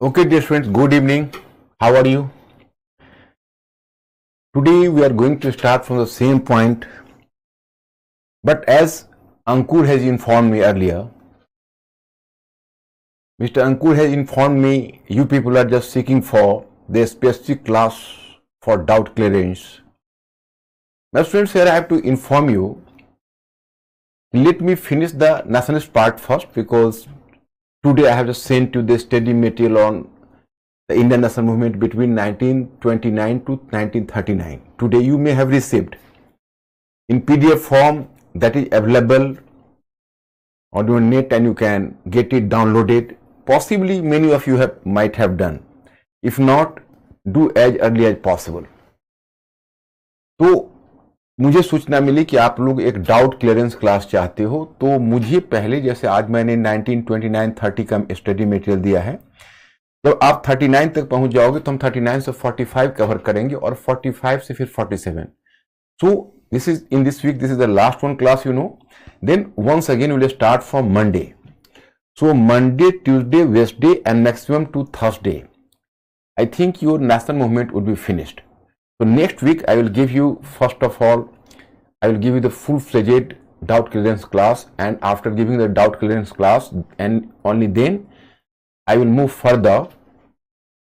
Okay, dear friends, good evening. How are you? Today we are going to start from the same point, but as Ankur has informed me earlier, Mr. Ankur has informed me you people are just seeking for the specific class for doubt clearance. My friends, here I have to inform you. Let me finish the nationalist part first because today I have just sent you the study material on the Indian national movement between 1929 to 1939. Today you may have received in PDF form that is available on your net and you can get it downloaded. Possibly many of you might have done. If not, do as early as possible. तो मुझे सूचना मिली कि आप लोग एक doubt clearance class चाहते हो, तो मुझे पहले जैसे आज मैंने 1929-30 का स्टडी मटेरियल दिया है, जब आप 39 तक पहुंच जाओगे तो हम 39 से 45 कवर करेंगे और 45 से फिर 47. So this is in this week, this is the last one class, you know. Then once again we will start from Monday. So Monday, Tuesday, Wednesday and maximum to Thursday, I think your national movement would be finished. So next week I will give you, first of all, I will give you the full-fledged doubt clearance class, and after giving the doubt clearance class and only then I will move further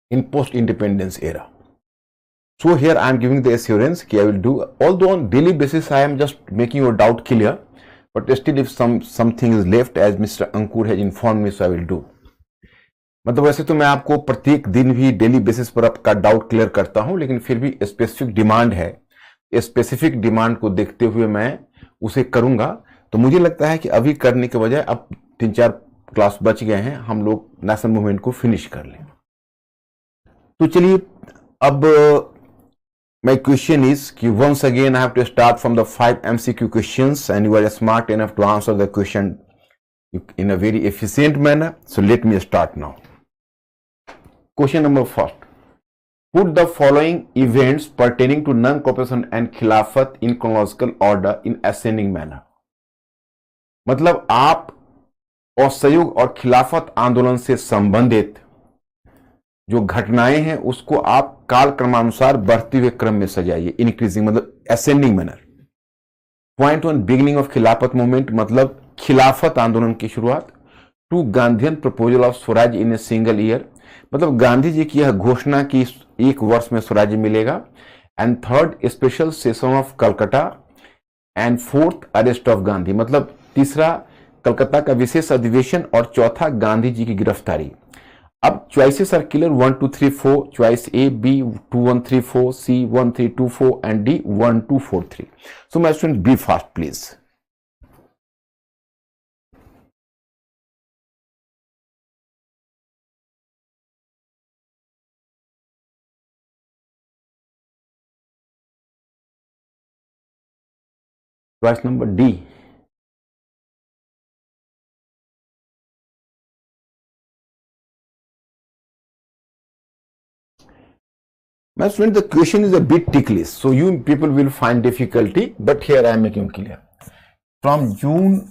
in post-independence era. So here I am giving the assurance that I will do, although on daily basis I am just making your doubt clear, but still if something is left, as Mr. Ankur has informed me, so I will do. मतलब वैसे तो मैं आपको प्रत्येक दिन भी daily basis पर आपका डाउट क्लियर करता हूं, लेकिन फिर भी स्पेसिफिक डिमांड है, स्पेसिफिक डिमांड को देखते हुए मैं उसे करूंगा. तो मुझे लगता है कि अभी करने के बजाय अब 3-4 क्लास बच गए हैं, हम लोग नेशनल मूवमेंट को फिनिश कर लें. तो चलिए, अब my question is कि once again I have to start from the 5 MCQ questions and you are smart enough to answer the question in a very efficient manner. So let me start now. Question number first. Put the following events pertaining to non-cooperation and खिलाफत in chronological order in ascending manner. मतलब आप असहयोग और खिलाफत आंदोलन से संबंधित जो घटनाएं हैं उसको आप काल क्रमानुसार बढ़ते हुए क्रम में सजाइए. इंक्रीजिंग मतलब ascending manner. Point 1, beginning of खिलाफत मूवमेंट मतलब खिलाफत आंदोलन की शुरुआत. 2, Gandhian proposal of Swaraj in a single year मतलब गांधी जी की यह घोषणा की एक वर्ष में स्वराज्य मिलेगा. And 3rd, special session of Calcutta. And 4th, arrest of Gandhi मतलब तीसरा कलकत्ता का विशेष अधिवेशन और चौथा गांधी जी की गिरफ्तारी. अब choices are clear. 1, 2, 3, 4. Choice A, B 2, 1, 3, 4, C 1, 3, 2, 4 and D 1, 2, 4, 3. So my students, be fast please. Choice number D. My student, the question is a bit ticklish, so you people will find difficulty, but here I am making clear. From June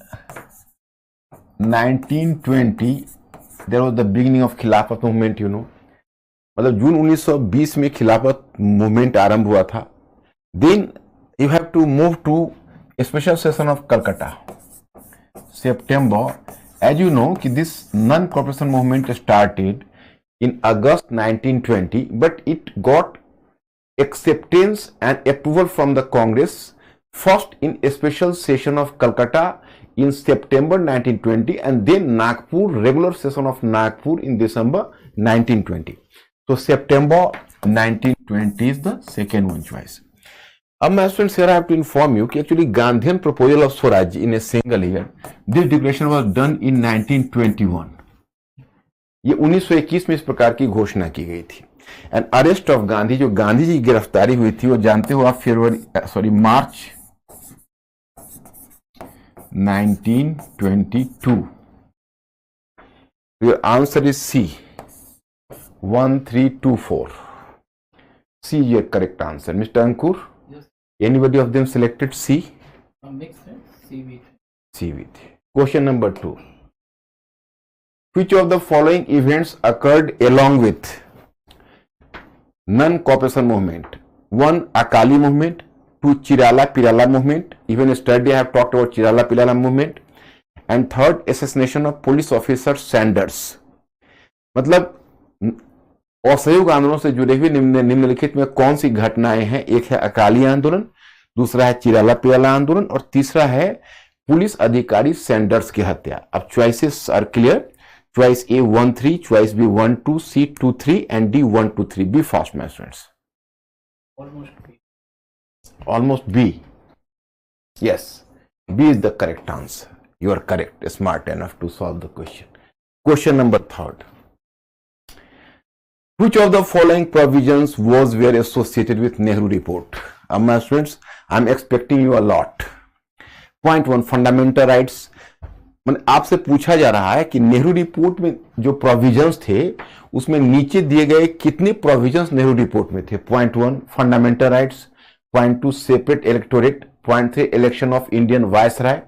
1920, there was the beginning of खिलाफत movement, you know. मतलब जून 1920 में खिलाफत movement आरंभ हुआ था. Then you have to move to special session of Calcutta, September. As you know, कि this non-cooperation movement started in August 1920, but it got acceptance and approval from the Congress first in a special session of Calcutta in September 1920 and then Nagpur, regular session of Nagpur in December 1920. So September 1920 is the second one choice. अब my students, here I have to inform you कि actually Gandhian proposal of Swaraj in a single year, this declaration was done in 1921. ये 1921 में इस प्रकार की घोषणा की गई थी. एंड अरेस्ट ऑफ गांधी, जो गांधी जी की गिरफ्तारी हुई थी, वो जानते हो आप March 1922. Your answer is C 1324. C is your correct answer. Mister Ankur, anybody of them selected C? C with. Question number 2. Which of the following events occurred along with non-cooperation movement? 1. Akali movement. 2. Chirala Pirala movement. Even yesterday I have talked about Chirala Pirala movement. And 3rd, assassination of police officer Sanders. मतलब असहयोग आंदोलन से जुड़े हुए निम्नलिखित में कौन सी घटनाएं हैं? एक है अकाली आंदोलन, दूसरा है चिराला पिराला आंदोलन और तीसरा है पुलिस अधिकारी सैंडर्स की हत्या. अब choices are clear. Choice A 1 3, choice B 1 2, C 2 3 and D 1 2 3. Be fast my students. Almost B. Yes, B is the correct answer. You are correct, smart enough to solve the question. Question number 3rd. Which of the following provisions were associated with Nehru report? My students, I'm expecting you a lot. Point 1, fundamental rights. मैंने आपसे पूछा जा रहा है कि Nehru report में जो provisions थे उसमें नीचे दिए गए कितने प्रोविजंस नेहरू रिपोर्ट में थे? Point 1, fundamental rights. Point 2, separate electorate. Point 3, election of Indian viceroy.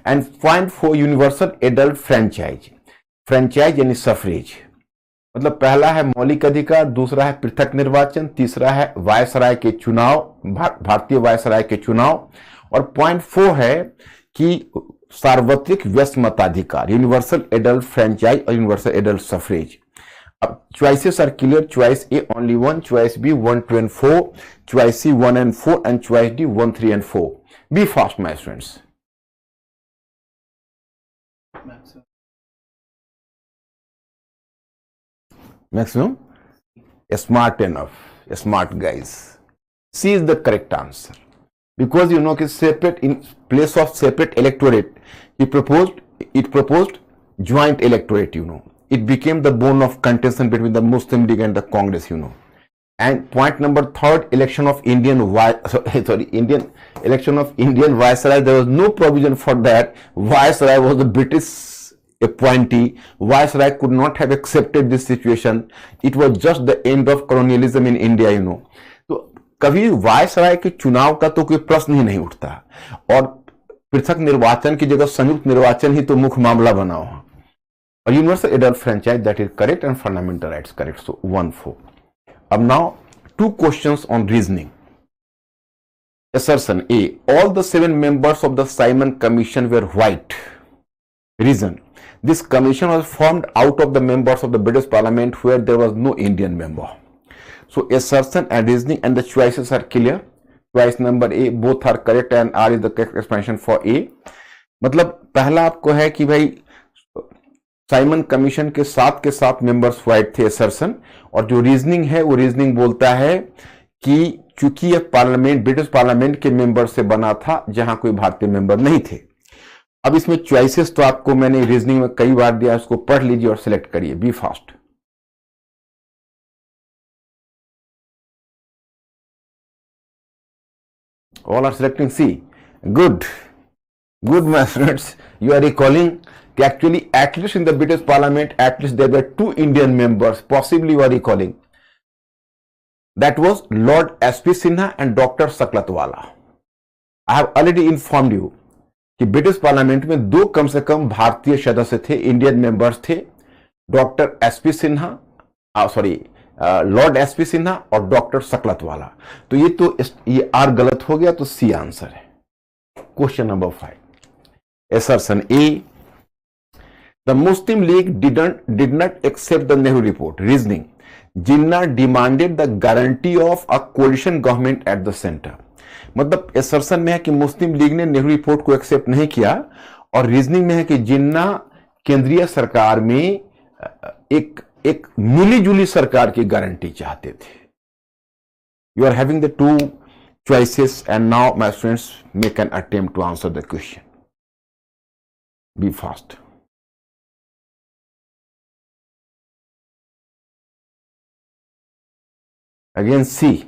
And point 4, universal adult franchise. Franchise यानी सफरेज. मतलब पहला है मौलिक अधिकार, दूसरा है पृथक निर्वाचन, तीसरा है वायसराय के चुनाव, भारतीय वायसराय के चुनाव, और पॉइंट 4 है कि सार्वत्रिक व्यस्त मताधिकार, यूनिवर्सल एडल्ट फ्रेंचाइज और यूनिवर्सल एडल्ट सफरेज. अब choices are clear. Choice A only 1, choice B 1 2 and 4, choice C 1 and 4 and choice D 1 3 and 4. Be fast my students. Maximum? Smart enough. Smart guys. C is the correct answer. Because you know, separate, in place of separate electorate, it proposed joint electorate, you know. It became the bone of contention between the Muslim League and the Congress, you know. And point number 3rd, election of Indian Viceroy. There was no provision for that. Viceroy was the British appointee. Viceroy could not have accepted this situation. It was just the end of colonialism in India, you know. तो कभी viceroy के चुनाव का तो कोई प्रश्न ही नहीं उठता और पृथक निर्वाचन की जगह संयुक्त निर्वाचन ही तो मुख्य मामला बना हुआ. और universal adult franchise, that is correct, and fundamental rights correct. So 1 4. अब now 2 questions on reasoning. Assertion A. All the 7 members of the Simon Commission were white. Reason. This commission was formed out of the members of the British Parliament where there was no Indian member. So assertion and reasoning and the choices are clear. Choice number A, both are correct and R is the correct explanation for A. मतलब पहला आपको है कि भाई Simon commission के साथ members white थे, assertion. और जो रीजनिंग है वो रीजनिंग बोलता है कि चूंकि यह पार्लियामेंट ब्रिटिश पार्लियामेंट के मेंबर से बना था जहां कोई भारतीय मेंबर नहीं थे. अब इसमें चॉइसेस तो आपको मैंने रीजनिंग में कई बार दिया, उसको पढ़ लीजिए और सिलेक्ट करिए. Be fast. All are selecting C. Good my friends. You are recalling that actually at least in the British Parliament at least there were 2 Indian members. Possibly you are recalling. That was Lord S.P. Sinha and Dr. Saklatwala. I have already informed you कि British parliament में 2 कम से कम भारतीय सदस्य थे, Indian members थे. Doctor SP Sinha, Lord SP Sinha और doctor Saklatwala. तो ये आर गलत हो गया, तो सी आंसर है. Question number 5. Assertion A. The Muslim League did not accept the Nehru report. Reasoning. Jinnah demanded the guarantee of a coalition government at the center. मतलब assertion में है कि मुस्लिम लीग ने नेहरू रिपोर्ट को एक्सेप्ट नहीं किया, और रीजनिंग में है कि जिन्ना केंद्रीय सरकार में एक मिली जुली सरकार की गारंटी चाहते थे. You are having the 2 choices and now my students make an attempt to answer the question. Be fast. Again C.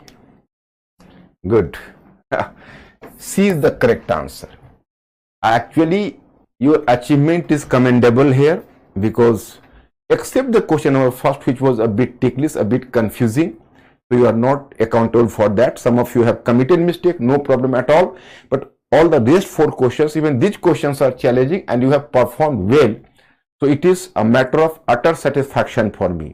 Good. C is the correct answer. Actually your achievement is commendable here, because except the question number first, which was a bit ticklish, a bit confusing, so you are not accountable for that. Some of you have committed mistake, no problem at all, but all the rest 4 questions, even these questions are challenging and you have performed well. So it is a matter of utter satisfaction for me.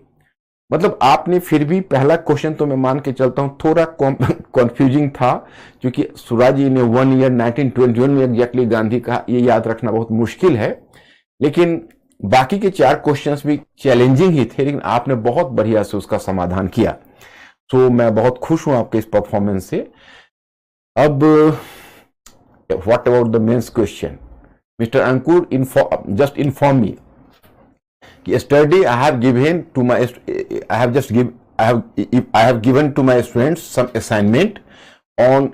मतलब आपने फिर भी पहला question तो मैं मान के चलता हूं थोड़ा कंफ्यूजिंग था, क्योंकि सूरज जी ने 1 ईयर 1921 में एग्जैक्टली गांधी कहा, ये याद रखना बहुत मुश्किल है। लेकिन बाकी के 4 क्वेश्चंस भी चैलेंजिंग ही थे, लेकिन आपने बहुत बढ़िया से उसका समाधान किया। तो मैं बहुत खुश हूं आपके इस परफॉर्मेंस से। अब what about the mains question? Mister Ankur, just inform me yesterday I have given to my students some assignment on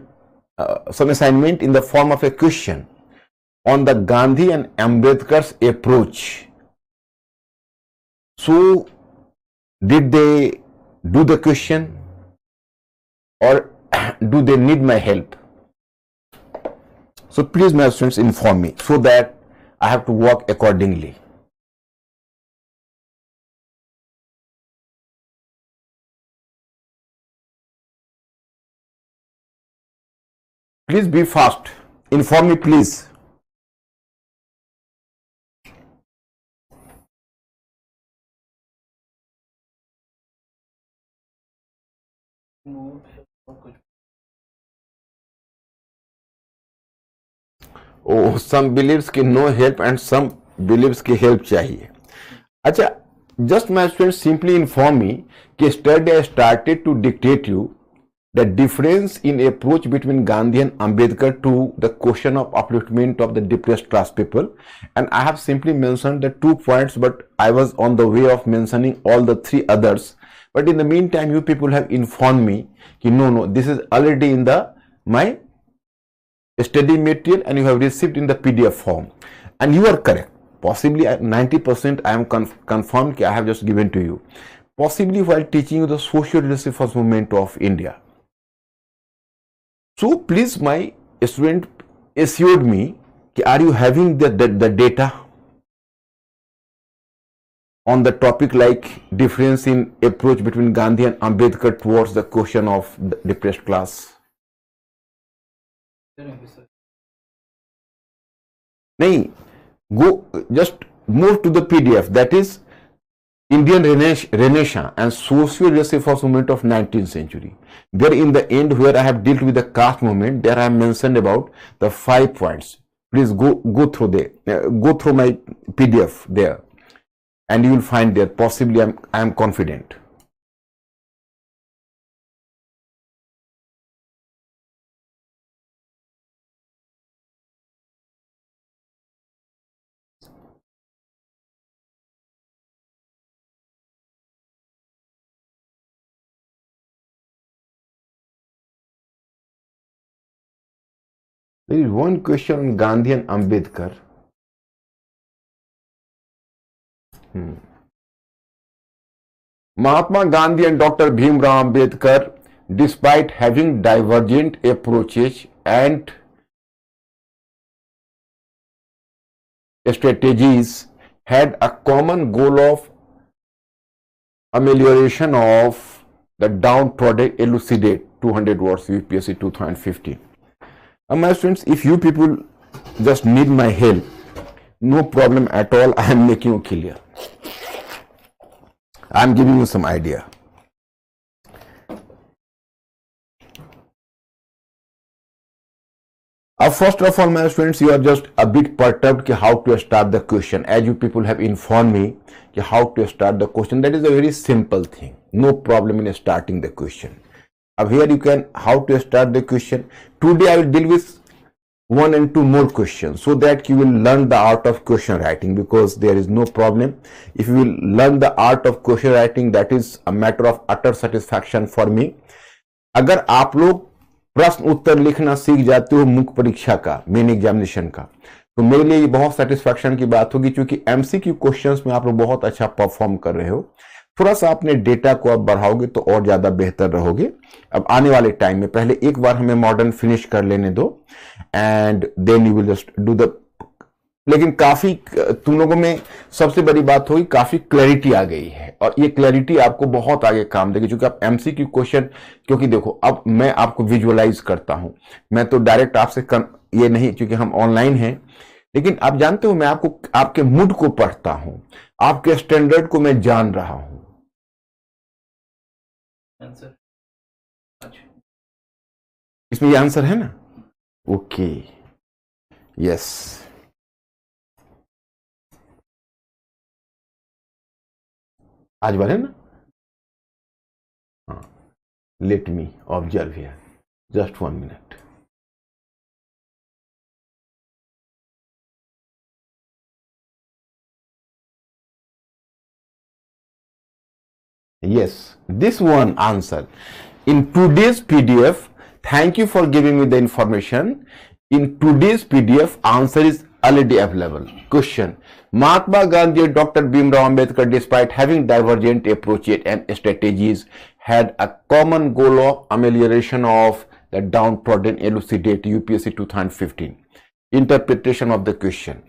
some assignment in the form of a question on the Gandhi and Ambedkar's approach. So did they do the question or do they need my help? So please my students inform me so that I have to work accordingly. Please be fast. Inform me, please. Oh, some believes कि no help and some believes कि help चाहिए. अच्छा, just my students simply inform me कि yesterday I started to dictate you the difference in approach between Gandhi and Ambedkar to the question of upliftment of the depressed class people, and I have simply mentioned the 2 points, but I was on the way of mentioning all the 3 others. But in the meantime, you people have informed me कि no, this is already in the my study material and you have received in the PDF form, and you are correct. Possibly 90% I am confirmed that I have just given to you. Possibly while teaching you the socio-religious first movement of India. So please my student assured me, are you having the data on the topic like difference in approach between Gandhi and Ambedkar towards the question of the depressed class? नहीं, go just move to the PDF, that is Indian Renaissance and socio-religious first movement of 19th century. There in the end where I have dealt with the caste movement, there I have mentioned about the 5 points. Please go through there, go through my PDF there, and you will find there. Possibly I am confident. There is one question on Gandhi and Ambedkar. Mahatma Gandhi and Dr. Bhimrao Ambedkar, despite having divergent approaches and strategies, had a common goal of amelioration of the downtrodden. Elucidate. 200 words UPSC 2015. My students, if you people just need my help, no problem at all. I am making you clear. I am giving you some idea. First of all, my students, you are just a bit perturbed how to start the question. As you people have informed me how to start the question, that is a very simple thing. No problem in starting the question. Here you can how to start the question. Today I will deal with 1 and 2 more questions so that you will learn the art of question writing, because there is no problem. If you will learn the art of question writing, that is a matter of utter satisfaction for me. अगर आप लोग प्रश्न उत्तर लिखना सीख जाते हो मुख्य परीक्षा का, मेन एग्जामिनेशन का, तो मेरे लिए ये बहुत सेटिस्फैक्शन की बात होगी, क्योंकि एमसीक्यू क्वेश्चंस में आप लोग बहुत अच्छा परफॉर्म कर रहे हो। थोड़ा सा अपने डेटा को आप बढ़ाओगे तो और ज्यादा बेहतर रहोगे। अब आने वाले टाइम में पहले एक बार हमें मॉडर्न फिनिश कर लेने दो, and then you will just do the. लेकिन काफी तुम लोगों में सबसे बड़ी बात होगी, काफी क्लैरिटी आ गई है, और ये क्लैरिटी आपको बहुत आगे काम देगी, क्योंकि आप एमसीक्यू क्वेश्चन, क्योंकि देखो अब मैं आपको विजुअलाइज करता हूं, मैं तो डायरेक्ट आपसे ये नहीं, क्योंकि हम ऑनलाइन हैं, लेकिन आप जानते हो मैं आपको आपके मूड को पढ़ता हूं, आपके स्टैंडर्ड को मैं जान रहा हूं। आंसर इसमें ये आंसर है ना? Okay, yes. आज वाले ना? हाँ, let me observe here, just 1 minute। Yes, this one answer. In today's PDF, thank you for giving me the information. In today's PDF, answer is already available. Question. Mahatma Gandhi and Dr. Bhimrao Ambedkar, despite having divergent approaches and strategies, had a common goal of amelioration of the downtrodden. Elucidate UPSC 2015. Interpretation of the question.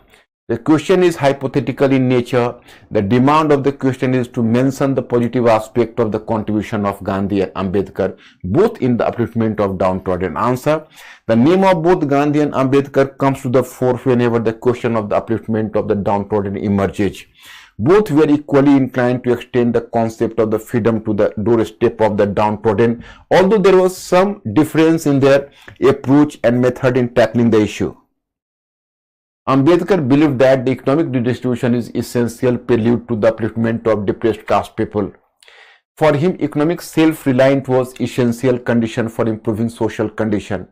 The question is hypothetical in nature. The demand of the question is to mention the positive aspect of the contribution of Gandhi and Ambedkar, both in the upliftment of downtrodden. Answer. The name of both Gandhi and Ambedkar comes to the fore whenever the question of the upliftment of the downtrodden emerges. Both were equally inclined to extend the concept of the freedom to the doorstep of the downtrodden, although there was some difference in their approach and method in tackling the issue. Ambedkar believed that the economic redistribution is essential prelude to the upliftment of depressed caste people. For him, economic self-reliance was essential condition for improving social condition.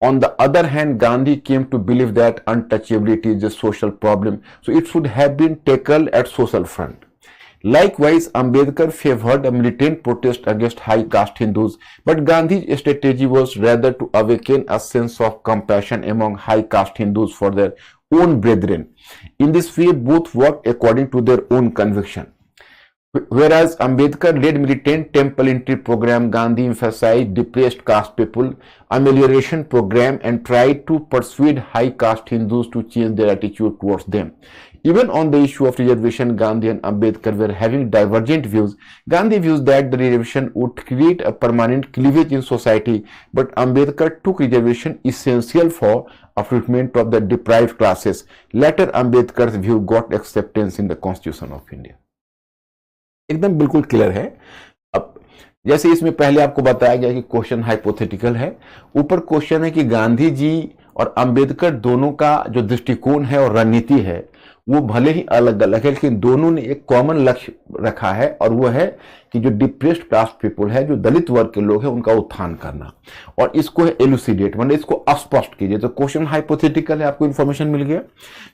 On the other hand, Gandhi came to believe that untouchability is a social problem, so it should have been tackled at social front. Likewise, Ambedkar favored a militant protest against high caste Hindus, but Gandhi's strategy was rather to awaken a sense of compassion among high caste Hindus for their own brethren. In this way, both worked according to their own conviction. Whereas Ambedkar led militant temple entry program, Gandhi emphasized depressed caste people, amelioration program, and tried to persuade high caste Hindus to change their attitude towards them. Even on the issue of reservation, Gandhi and Ambedkar were having divergent views. Gandhi views that the reservation would create a permanent cleavage in society, but Ambedkar took reservation essential for upliftment of the deprived classes. Later, Ambedkar's view got acceptance in the Constitution of India. एकदम बिल्कुल clear है। अब जैसे इसमें पहले आपको बताया गया कि क्वेश्चन हाइपोथेटिकल है, ऊपर क्वेश्चन है कि गांधी जी और अंबेडकर दोनों का जो दृष्टिकोण है और रणनीति है वो भले ही अलग अलग है, लेकिन दोनों ने एक कॉमन लक्ष्य रखा है, और वो है कि जो डिप्रेस्ड कास्ट पीपुल है, जो दलित वर्ग के लोग हैं, उनका उत्थान करना, और इसको है एलुसिडेट, मतलब इसको स्पष्ट कीजिए। तो क्वेश्चन हाइपोथेटिकल है, आपको इंफॉर्मेशन मिल गया।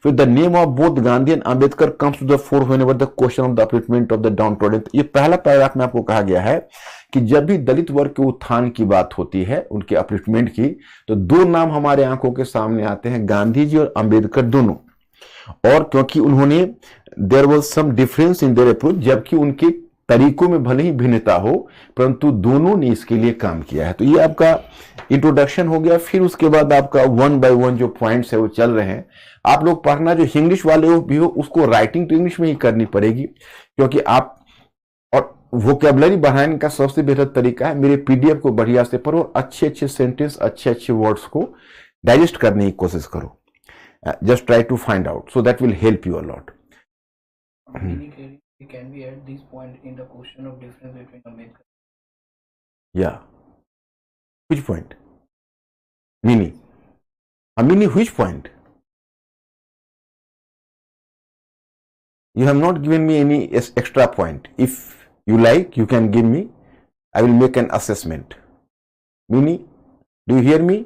फिर the name of both Gandhi and Ambedkar comes to the fore whenever the question of the upliftment of the downtrodden. ये पहला पैराग्राफ में आपको कहा गया है कि जब भी दलित वर्ग के उत्थान की बात होती है, उनके अपलिफ्टमेंट की, तो दो नाम हमारे आंखों के सामने आते हैं, गांधी जी और अंबेडकर दोनों। और क्योंकि उन्होंने there was some difference in their approach, जबकि उनके तरीकों में भले ही भिन्नता हो, परंतु दोनों ने इसके लिए काम किया है। तो ये आपका इंट्रोडक्शन हो गया। फिर उसके बाद आपका 1 by 1 जो पॉइंट्स है वो चल रहे हैं। आप लोग पढ़ना, जो इंग्लिश वाले हो भी हो, उसको राइटिंग तो इंग्लिश में ही करनी पड़ेगी, क्योंकि आप, और वोकेबलरी बढ़ाने का सबसे बेहतर तरीका है मेरे पीडीएफ को बढ़िया से पढ़ो, अच्छे अच्छे सेंटेंस, अच्छे अच्छे वर्ड्स को डाइजेस्ट करने की कोशिश करो। Just try to find out, so that will help you a lot. Can we add this point in the question of difference between Ambedkar? Yeah. Which point? Mini. Mini, which point? You have not given me any extra point. If you like, you can give me. I will make an assessment. Mini, do you hear me?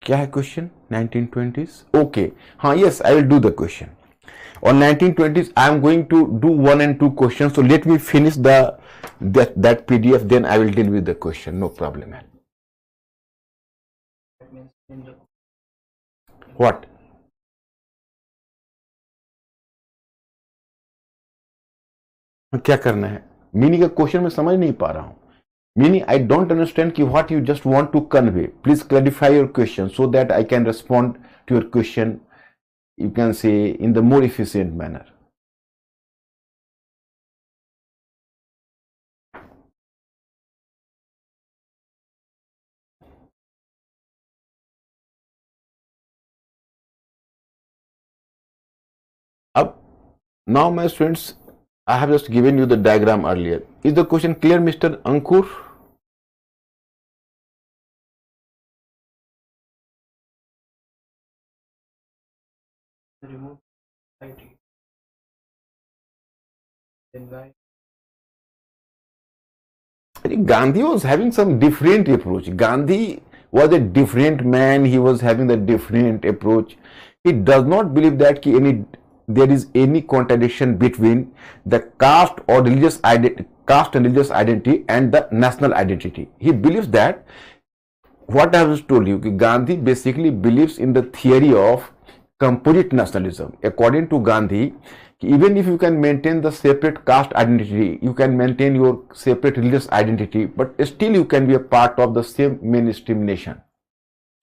क्या है question? 1920s. Okay, हाँ, yes, I will do the question on 1920s. I am going to do 1 and 2 questions, so let me finish that PDF, then I will deal with the question, no problem. What? क्या करना है? Meaning का question में समझ नहीं पा रहा हूं। Meaning, I don't understand ki what you just want to convey. Please clarify your question so that I can respond to your question, you can say, in the more efficient manner. Now, my students, I have just given you the diagram earlier. Is the question clear, Mr. Ankur? Remove IT. Then why? Gandhi was having some different approach. Gandhi was a different man. He was having a different approach. He does not believe that there is any contradiction between the caste or religious caste and religious identity and the national identity. He believes that, what I have just told you, Gandhi basically believes in the theory of composite nationalism. According to Gandhi, even if you can maintain the separate caste identity, you can maintain your separate religious identity, but still you can be a part of the same mainstream nation.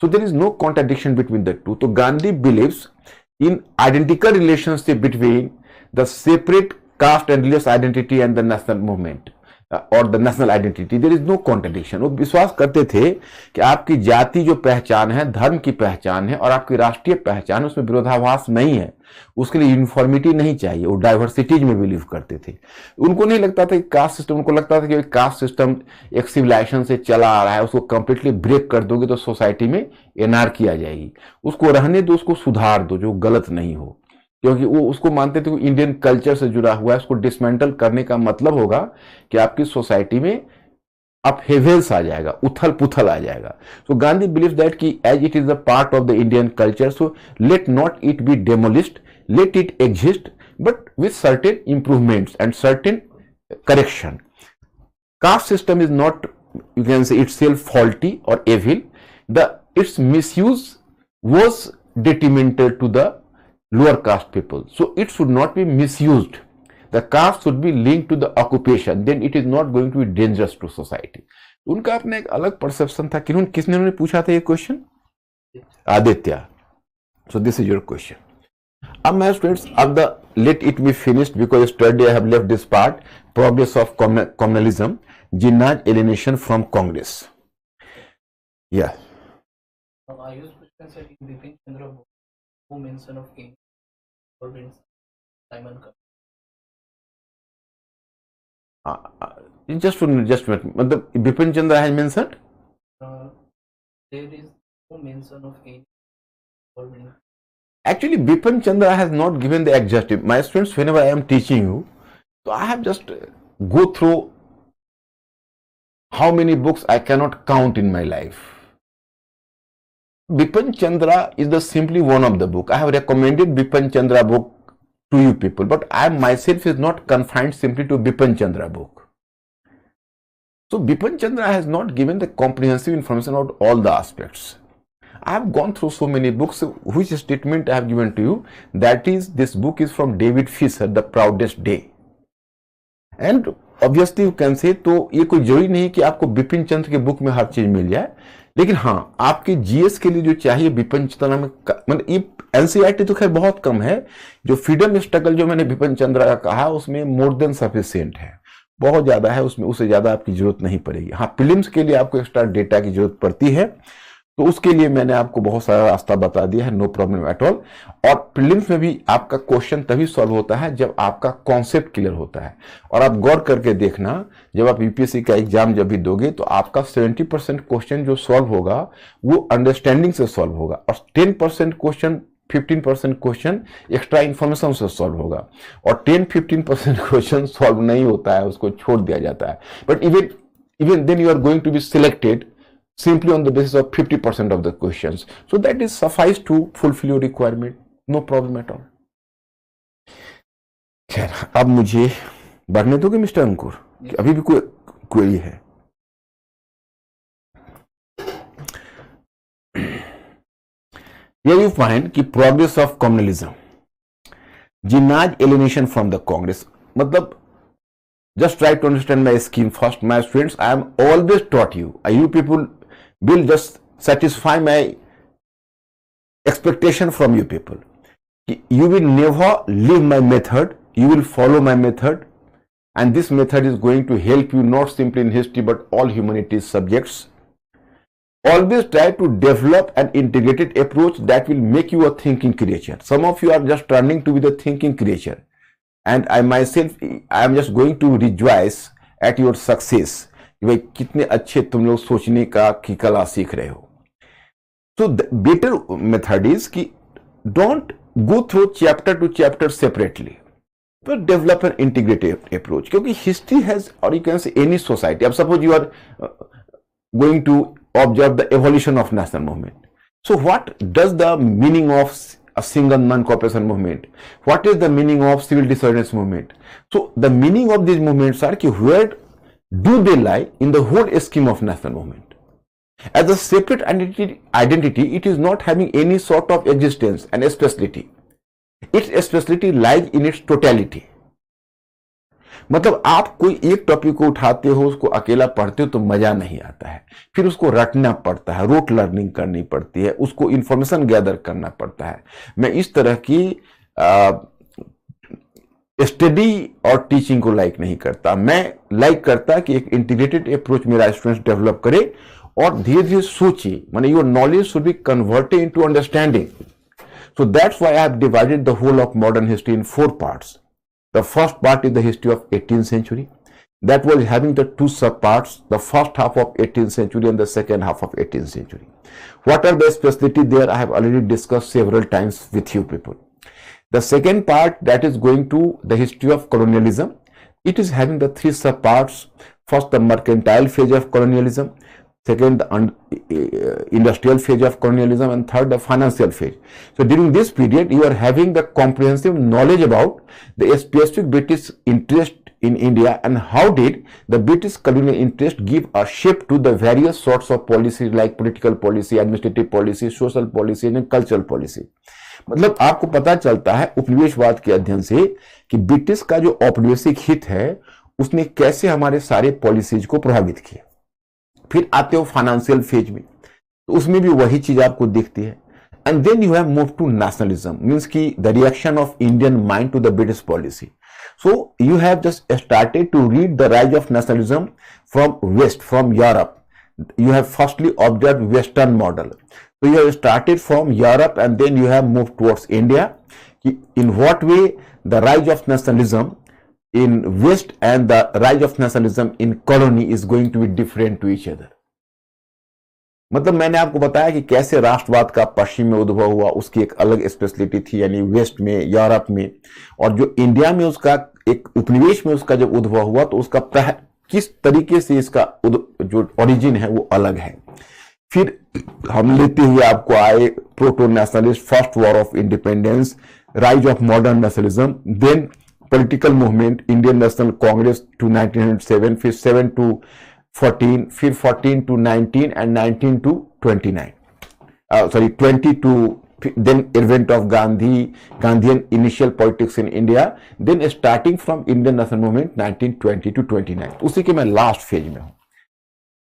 So there is no contradiction between the two. So Gandhi believes in identical relationship between the separate caste and religious identity and the national movement और the national identity. There is no contradiction. वो विश्वास करते थे कि आपकी जाति जो पहचान है, धर्म की पहचान है और आपकी राष्ट्रीय पहचान है, उसमें विरोधाभास नहीं है. उसके लिए यूनिफॉर्मिटी नहीं चाहिए. वो डाइवर्सिटीज में बिलीव करते थे. उनको नहीं लगता था कि कास्ट सिस्टम, उनको लगता था कि कास्ट सिस्टम एक सिविलाइजेशन से चला आ रहा है, उसको कंप्लीटली ब्रेक कर दोगे तो सोसाइटी में एनार्की आ जाएगी. उसको रहने दो, उसको सुधार दो, जो गलत नहीं हो. क्योंकि वो उसको मानते थे कि इंडियन कल्चर से जुड़ा हुआ है. उसको डिसमेंटल करने का मतलब होगा कि आपकी सोसाइटी में अपहेवल्स आ जाएगा, उथल पुथल आ जाएगा. सो गांधी बिलीव दैट कि as it is a part of the Indian culture, so let not it be demolished, let it exist, but with certain improvements and certain correction. Caste system is not, you can say, itself faulty or evil. Its misuse was detrimental to the lower caste people. So it should not be misused. The caste should be linked to the occupation. Then it is not going to be dangerous to society. उनका अपना एक अलग perception था. किसने उन्होंने पूछा था ये question? Aditya. So this is your question. अब my students, अब let it be finished because yesterday I have left this part. Progress of communalism. Jinnah's alienation from Congress. Yeah. Ayush Krishna said in Bipin Chandra book, who mention of king or Simon Cowell. Just a minute. मतलब Bipin Chandra has mentioned? There is no mention of king or Actually, Bipin Chandra has not given the exact. My students, whenever I am teaching you, so I have just go through how many books I cannot count in my life. Bipin Chandra is the simply one of the book. I have recommended Bipin Chandra book to you people, but I myself is not confined simply to Bipin Chandra book. So Bipin Chandra has not given the comprehensive information about all the aspects. I have gone through so many books. Which statement I have given to you? That is, this book is from David Fisher, The Proudest Day. And obviously you can say, तो ये कोई जरूरी नहीं कि आपको बिपिन चंद्र के book में हर चीज मिल जाए, लेकिन हाँ, आपके जीएस के लिए जो चाहिए बिपिन चंद्र में, मतलब ये एनसीईआरटी तो खैर बहुत कम है. जो फ्रीडम स्ट्रगल जो मैंने बिपिन चंद्र का कहा, उसमें मोर देन सफिशिएंट है, बहुत ज्यादा है उसमें, उससे ज्यादा आपकी जरूरत नहीं पड़ेगी. हाँ, प्रीलिम्स के लिए आपको एक्स्ट्रा डेटा की जरूरत पड़ती है, तो उसके लिए मैंने आपको बहुत सारा रास्ता बता दिया है, नो प्रॉब्लम एट ऑल. और प्रीलिम्स में भी आपका क्वेश्चन तभी सॉल्व होता है जब आपका कॉन्सेप्ट क्लियर होता है. और आप गौर करके देखना, जब आप यूपीएससी का एग्जाम जब भी दोगे तो आपका 70% क्वेश्चन जो सॉल्व होगा वो अंडरस्टैंडिंग से सॉल्व होगा, और 10% क्वेश्चन, 15% क्वेश्चन एक्स्ट्रा इन्फॉर्मेशन से सॉल्व होगा, और 10-15% क्वेश्चन सॉल्व नहीं होता है, उसको छोड़ दिया जाता है. But even then you are going to be selected simply on the basis of 50% of the questions. So that is suffice to fulfill your requirement. No problem at all. खैर, अब मुझे बढ़ने दोगे मिस्टर अंकुर? अभी भी कोई क्वेरी है? Here you find कि progress of communalism, Jinnah's alienation from the Congress. मतलब just try to understand my scheme first, my students. I am always taught you. You people will just satisfy my expectation from you people. You will never leave my method. You will follow my method, and this method is going to help you not simply in history but all humanities subjects. Always try to develop an integrated approach that will make you a thinking creature. Some of you are just turning to be the thinking creature. And I myself I am just going to rejoice at your success कि भाई कितने अच्छे तुम लोग सोचने का की कला सीख रहे हो. So the better method is कि don't go through chapter to chapter separately, but develop an integrated approach. क्योंकि history has, or you can say any society. अब suppose you are going to observe the evolution of national movement. So what does the meaning of a single non-cooperation movement? What is the meaning of civil disobedience movement? So the meaning of these movements are कि where do they lie in the whole scheme of national movement? As a separate identity, it is not having any sort of existence and speciality. Its speciality lies in its totality. मतलब आप कोई एक topic को उठाते हो, उसको अकेला पढ़ते हो तो मजा नहीं आता है, फिर उसको रटना पड़ता है, रोट लर्निंग करनी पड़ती है, उसको इंफॉर्मेशन गैदर करना पड़ता है. मैं इस तरह की स्टडी और टीचिंग को लाइक नहीं करता. मैं लाइक करता कि एक इंटीग्रेटेड अप्रोच मेरा स्टूडेंट डेवलप करे और धीरे धीरे सोचिए. माने your knowledge should be converted into understanding. So that's why I have divided the whole of modern history in 4 parts. The first part is the history of 18th century. That was having the 2 sub parts, the first half of 18th century and the second half of 18th century. What are the specialty there? I have already discussed several times with you people. The second part, that is going to the history of colonialism. It is having the 3 sub parts. First, the mercantile phase of colonialism. Second, the industrial phase of colonialism, and third, the financial phase. So during this period, you are having the comprehensive knowledge about the specific British interest in India and how did the British colonial interest give a shape to the various sorts of policies like political policy, administrative policy, social policy and cultural policy. मतलब आपको पता चलता है उपनिवेशवाद के अध्ययन से कि ब्रिटिश का जो औपनिवेशिक हित है उसने कैसे हमारे सारे पॉलिसीज को प्रभावित किया. फिर आते हो फाइनेंशियल फेज में, तो उसमें भी वही चीज आपको दिखती है. And then you have move to nationalism, means की the reaction of Indian mind to the British policy. So you have just started to read the rise of nationalism from west, from Europe. You have firstly observed Western model. So you have started from Europe and then you have moved towards India. In what way the rise of nationalism in West and the rise of nationalism in colony is going to be different to each other. मतलब मैंने आपको बताया कि कैसे राष्ट्रवाद का पश्चिम में उद्भव हुआ, उसकी एक अलग स्पेशलिटी थी यानी वेस्ट में, यूरोप में, और जो इंडिया में उसका एक उपनिवेश में उसका जब उद्भव हुआ तो उसका किस तरीके से इसका जो ओरिजिन है वो अलग है. फिर हम लेते हुए आपको आए proto nationalist, first war of independence, rise of modern nationalism, then political movement, Indian National Congress to 1907, फिर 7 to 14, फिर 14 to 19 and 19 to 29. 20 to then advent of Gandhian initial politics in India, then starting from Indian national movement 1920 to 29. उसी के मैं last phase में हूं.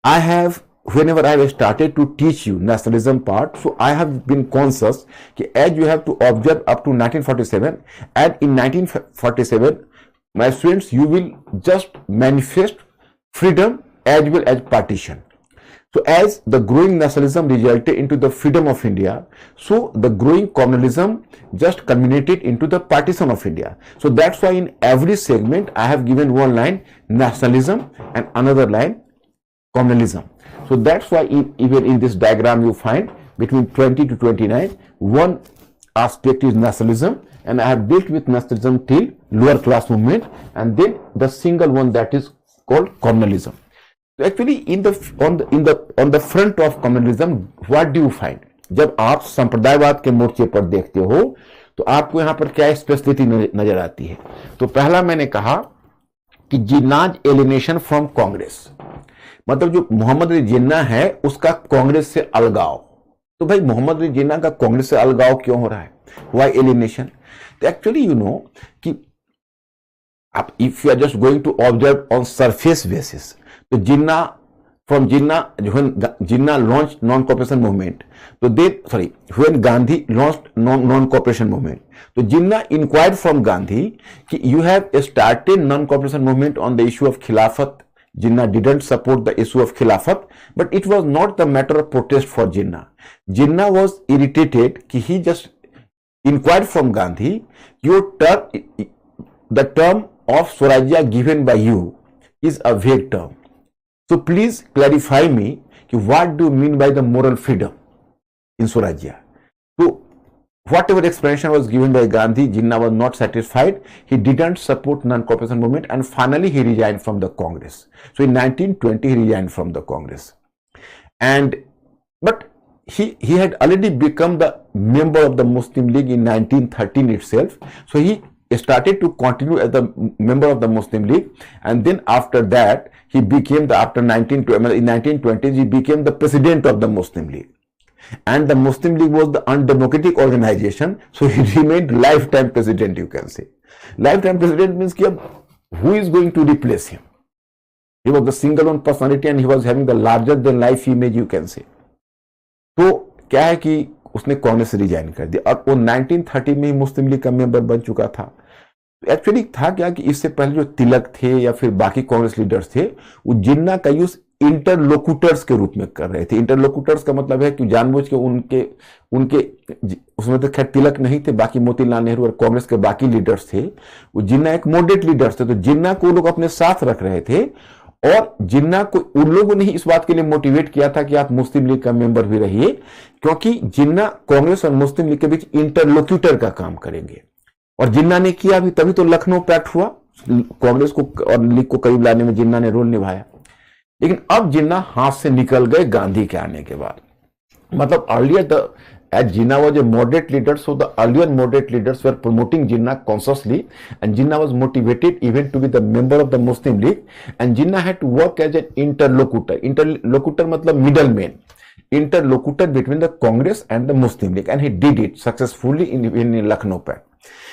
I have, whenever I have started to teach you nationalism part, so I have been conscious कि as you have to observe up to 1947, and in 1947 my students you will just manifest freedom as well as partition. So as the growing nationalism resulted into the freedom of India, so the growing communalism just culminated into the partition of India. So that's why in every segment I have given one line nationalism and another line communalism. So that's why even in this diagram you find between 20 to 29, one aspect is nationalism, and I have dealt with nationalism till lower class movement, and then the single one that is called communalism. So actually on the front of communalism, what do you find? जब आप संप्रदायवाद के मोर्चे पर देखते हो तो आपको यहाँ पर क्या स्पेशलिटी नजर आती है. तो पहला मैंने कहा कि जिन्नाज एलिनेशन फ्रॉम कांग्रेस, मतलब जो मोहम्मद अली जिन्ना है उसका कांग्रेस से अलगाव. तो भाई मोहम्मद अली जिन्ना का कांग्रेस से अलगाव क्यों हो रहा है? Why alienation? तो एक्चुअली यू नो कि आप if you are just going to observe on surface basis, तो Jinnah launched non-cooperation movement, when Gandhi launched non-cooperation movement, so Jinnah inquired from Gandhi कि you have started non-cooperation movement on the issue of Khilafat. Jinnah didn't support the issue of Khilafat, but it was not the matter of protest for Jinnah. Jinnah was irritated कि he just inquired from Gandhi, the term of Swarajya given by you is a vague term. So please clarify me what do you mean by the moral freedom in Swarajya. So whatever explanation was given by Gandhi, Jinnah was not satisfied. He didn't support non-cooperation movement and finally he resigned from the Congress. So in 1920 he resigned from the Congress. But he had already become the member of the Muslim League in 1913 itself. So he started to continue as the member of the Muslim League, and then after that he became after 1920s he became the president of the Muslim League. And the Muslim League was the undemocratic organization, so he remained lifetime president, you can say. Lifetime president means who is going to replace him? He was the single one personality and he was having the larger than life image, you can say. तो क्या है कि उसने कांग्रेस से resign कर दिया और वो 1930 में ही मुस्लिम लीग का मेंबर बन चुका था। एक्चुअली था क्या कि इससे पहले जो तिलक थे या फिर बाकी कांग्रेस लीडर्स थे, वो जिन्ना का यूज इंटरलोक्यूटर्स के रूप में कर रहे थे। इंटरलोक्यूटर्स का मतलब है कि जानबूझ के उनके उसमें तो खैर तिलक नहीं थे, बाकी मोतीलाल नेहरू और कांग्रेस के बाकी लीडर्स थे, वो जिन्ना एक मॉडरेट लीडर्स थे, तो जिन्ना को लोग अपने साथ रख रहे थे और जिन्ना को उन लोगों ने ही इस बात के लिए मोटिवेट किया था कि आप मुस्लिम लीग का मेंबर भी रहिए, क्योंकि जिन्ना कांग्रेस और मुस्लिम लीग के बीच इंटरलोक्यूटर का काम करेंगे। और जिन्ना ने किया भी, तभी तो लखनऊ पैक्ट हुआ, कांग्रेस को और लीग को करीब लाने में जिन्ना ने रोल निभाया। लेकिन अब जिन्ना हाथ से निकल गए गांधी के आने के बाद। मतलब earlier as Jinnah was a moderate leader, so the earlier moderate leaders were promoting Jinnah consciously, and Jinnah was motivated even to be the member of the Muslim League, and Jinnah had to work as an interlocutor. Interlocutor matlab middleman, interlocutor between the Congress and the Muslim League, and he did it successfully in Lucknow Pact.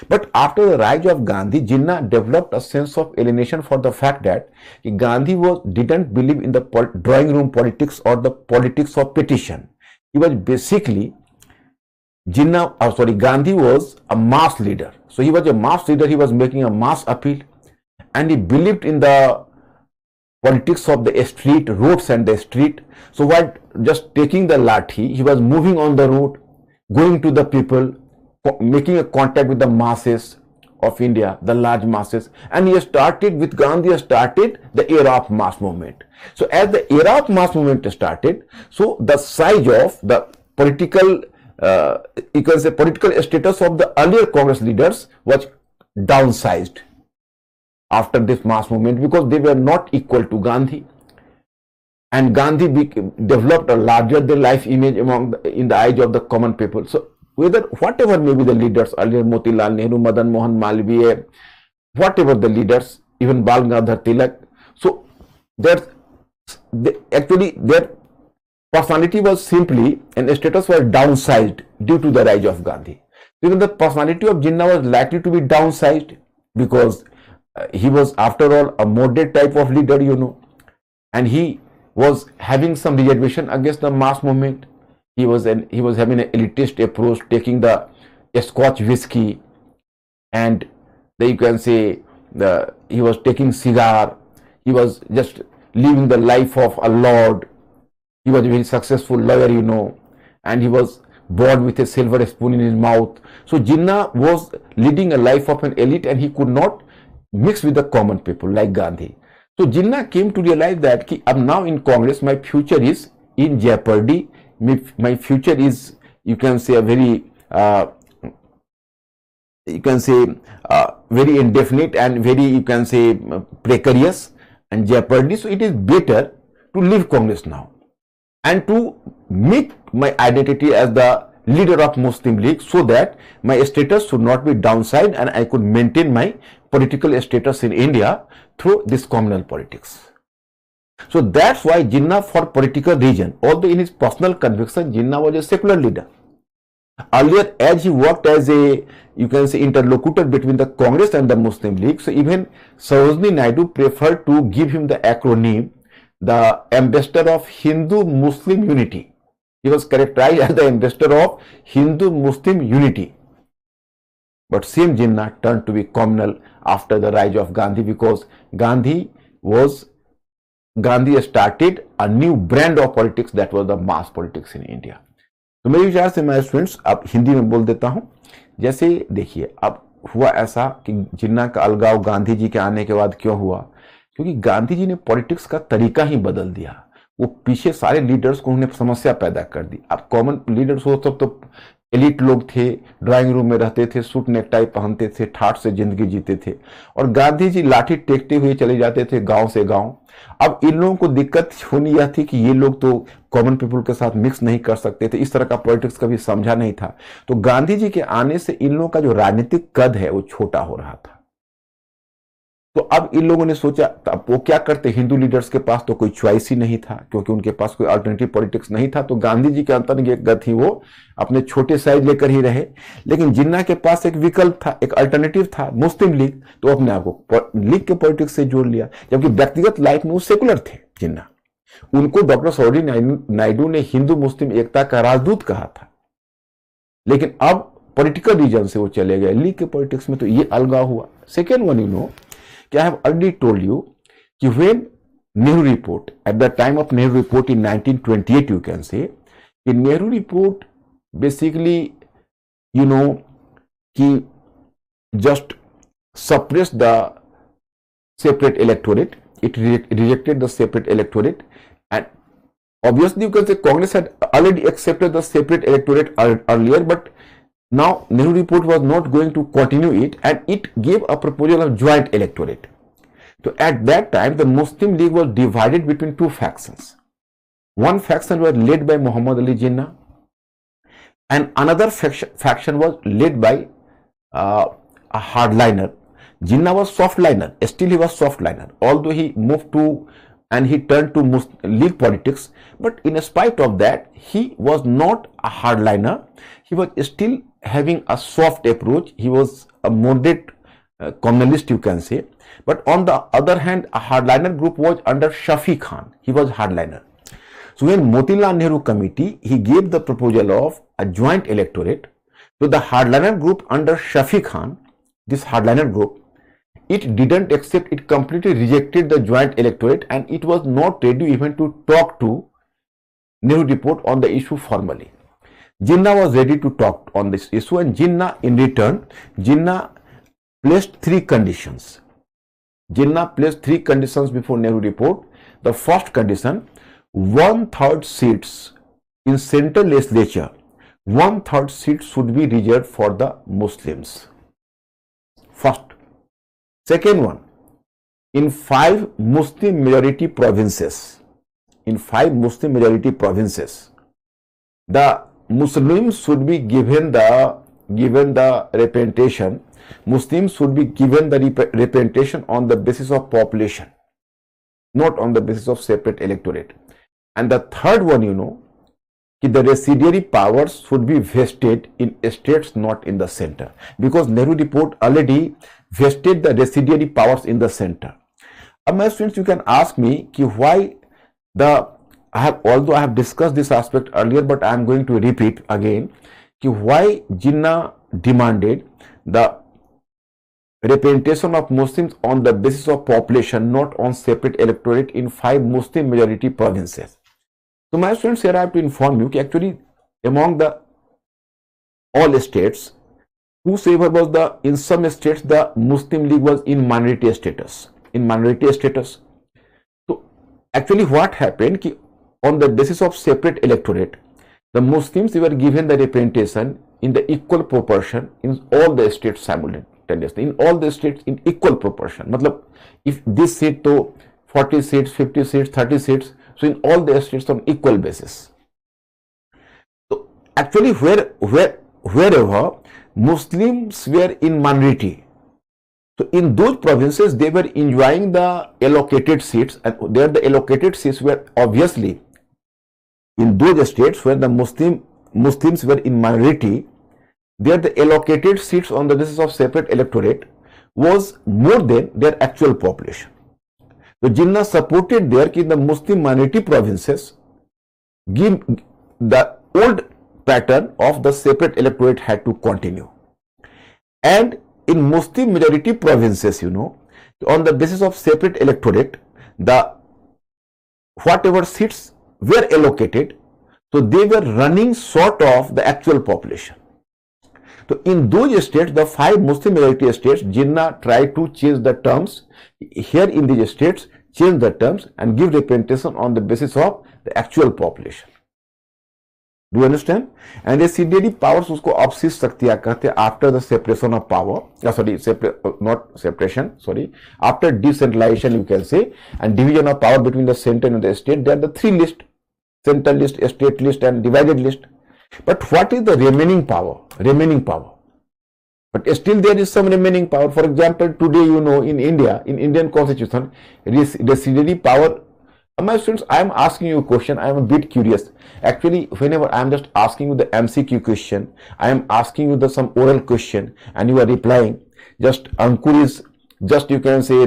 But after the rise of Gandhi, Jinnah developed a sense of alienation for the fact that Gandhi didn't believe in the drawing room politics or the politics of petition. He was basically Gandhi was a mass leader. So he was a mass leader, he was making a mass appeal, and he believed in the politics of the street, roads and the street. So while just taking the lathi, he was moving on the road, going to the people, making a contact with the masses of India, the large masses, and Gandhi started the era of mass movement. So as the era of mass movement started, so the size of the political you can say political status of the earlier Congress leaders was downsized after this mass movement, because they were not equal to Gandhi, and Gandhi developed a larger than life image in the eyes of the common people. So whatever may be the leaders earlier, Motilal Nehru, Madan Mohan Malviya, whatever the leaders, even Bal Gangadhar Tilak, so actually their personality was simply and status was downsized due to the rise of Gandhi. Even the personality of Jinnah was likely to be downsized because he was after all a moderate type of leader, and he was having some reservation against the mass movement. He was having an elitist approach, taking the Scotch whiskey, and you can say he was taking cigar. He was just living the life of a lord. He was a very successful lawyer, and he was born with a silver spoon in his mouth. So Jinnah was leading a life of an elite, and he could not mix with the common people like Gandhi. So Jinnah came to realize that I'm now in Congress, my future is in jeopardy. My future is, you can say, a very very indefinite and very, you can say, precarious and jeopardy. So it is better to leave Congress now and to make my identity as the leader of Muslim League, so that my status should not be downside and I could maintain my political status in India through this communal politics. So that's why Jinnah, for political reason, although in his personal conviction, Jinnah was a secular leader. Earlier, as he worked as a, you can say, interlocutor between the Congress and the Muslim League, so even Sarojini Naidu preferred to give him the acronym, the ambassador of Hindu-Muslim unity. He was characterized as the ambassador of Hindu-Muslim unity. But same Jinnah turned to be communal after the rise of Gandhi, because Gandhi started a new brand of politics, that was the mass politics in India. तो मेरे विचार से मैं students अब हिंदी में बोल देता हूं। जैसे देखिए, अब हुआ ऐसा कि जिन्ना का अलगाव गांधी जी के आने के बाद क्यों हुआ? क्योंकि गांधी जी ने पॉलिटिक्स का तरीका ही बदल दिया। वो पीछे सारे लीडर्स को उन्हें समस्या पैदा कर दी। अब कॉमन लीडर्स हो तब तो एलिट लोग थे, ड्राइंग रूम में रहते थे, सूट नेकटाई पहनते थे, ठाठ से जिंदगी जीते थे, और गांधी जी लाठी टेकते हुए चले जाते थे गांव से गांव। अब इन लोगों को दिक्कत होनी यह थी कि ये लोग तो कॉमन पीपल के साथ मिक्स नहीं कर सकते थे, इस तरह का पॉलिटिक्स कभी समझा नहीं था। तो गांधी जी के आने से इन लोगों का जो राजनीतिक कद है वो छोटा हो रहा था। तो अब इन लोगों ने सोचा, अब वो क्या करते, हिंदू लीडर्स के पास तो कोई चॉइस ही नहीं था, क्योंकि उनके पास कोई अल्टरनेटिव पॉलिटिक्स नहीं था। तो गांधी जी के अंतर्गत ही वो अपने छोटे साइज लेकर ही रहे। लेकिन जिन्ना के पास एक विकल्प था, एक अल्टरनेटिव था, मुस्लिम लीग, तो अपने आप को लीग के पॉलिटिक्स से जोड़ लिया। जबकि व्यक्तिगत लाइफ में वो सेकुलर थे जिन्ना। उनको डॉक्टर सरोजिनी नायडू ने हिंदू मुस्लिम एकता का राजदूत कहा था। लेकिन अब पॉलिटिकल रीजन से वो चले गए लीग के पॉलिटिक्स में, तो ये अलगाव हुआ। Second one, you know, I have already told you that when Nehru report, at the time of Nehru report in 1928, you can say, in Nehru report basically, you know, he just suppressed the separate electorate. It rejected the separate electorate, and obviously you can say Congress had already accepted the separate electorate earlier, but now Nehru report was not going to continue it, and it gave a proposal of joint electorate. So at that time the Muslim League was divided between two factions. One faction was led by Muhammad Ali Jinnah, and another faction was led by a hardliner. Jinnah was softliner, still he was softliner, although he moved to and he turned to League politics, but in spite of that he was not a hardliner. He was still having a soft approach. He was a moderate communalist, you can say. But on the other hand, a hardliner group was under Shafi Khan. He was hardliner. So when Motilal Nehru committee, he gave the proposal of a joint electorate. So the hardliner group under Shafi Khan, this hardliner group, it didn't accept, it completely rejected the joint electorate, and it was not ready even to talk to Nehru report on the issue formally. Jinnah was ready to talk on this issue, and Jinnah in return, Jinnah placed three conditions. Jinnah placed three conditions before Nehru report. The first condition, 1/3 seats in central legislature, 1/3 seats should be reserved for the Muslims. First. Second one, in 5 Muslim majority provinces, the Muslims should be given the representation. Muslims should be given the representation on the basis of population, not on the basis of separate electorate. And the third one, you know, the residuary powers should be vested in states, not in the center, because Nehru report already vested the residuary powers in the center. My students, you can ask me why although I have discussed this aspect earlier, but I am going to repeat again, why Jinnah demanded the representation of Muslims on the basis of population, not on separate electorate in 5 Muslim majority provinces. So my students, here I have to inform you that actually among the all states, whosoever was in some states the Muslim League was in minority status. So actually what happened, on the basis of separate electorate, the Muslims were given the representation in the equal proportion in all the states simultaneously, in all the states in equal proportion. Matlab, if this seat to 40 seats, 50 seats, 30 seats, so in all the states on equal basis. So actually wherever Muslims were in minority, so in those provinces they were enjoying the allocated seats, and there the allocated seats were obviously in those states where the Muslims were in minority, there the allocated seats on the basis of separate electorate was more than their actual population. So Jinnah supported there that the Muslim minority provinces give the old pattern of the separate electorate had to continue, and in Muslim majority provinces, you know, on the basis of separate electorate, the whatever seats were allocated, so they were running short of the actual population. तो इन those states, the 5 Muslim majority states, Jinnah try to change the terms. Here in these states, change the terms and give representation on the basis of the actual population. Do you understand? And residuary powers उसको अपशिष्ट शक्तियां कहते हैं after the separation of power. Not separation. Sorry. After decentralization, you can say, and division of power between the center and the state. There are the 3 lists: central list, state list, and divided list. But what is the remaining power? Remaining power. But still there is some remaining power. For example, today, you know, in India, in Indian constitution, residuary power. My students, I am asking you a question. I am a bit curious. Actually, whenever I am just asking you the MCQ question, I am asking you some oral question, and you are replying. Just Ankur is just, you can say,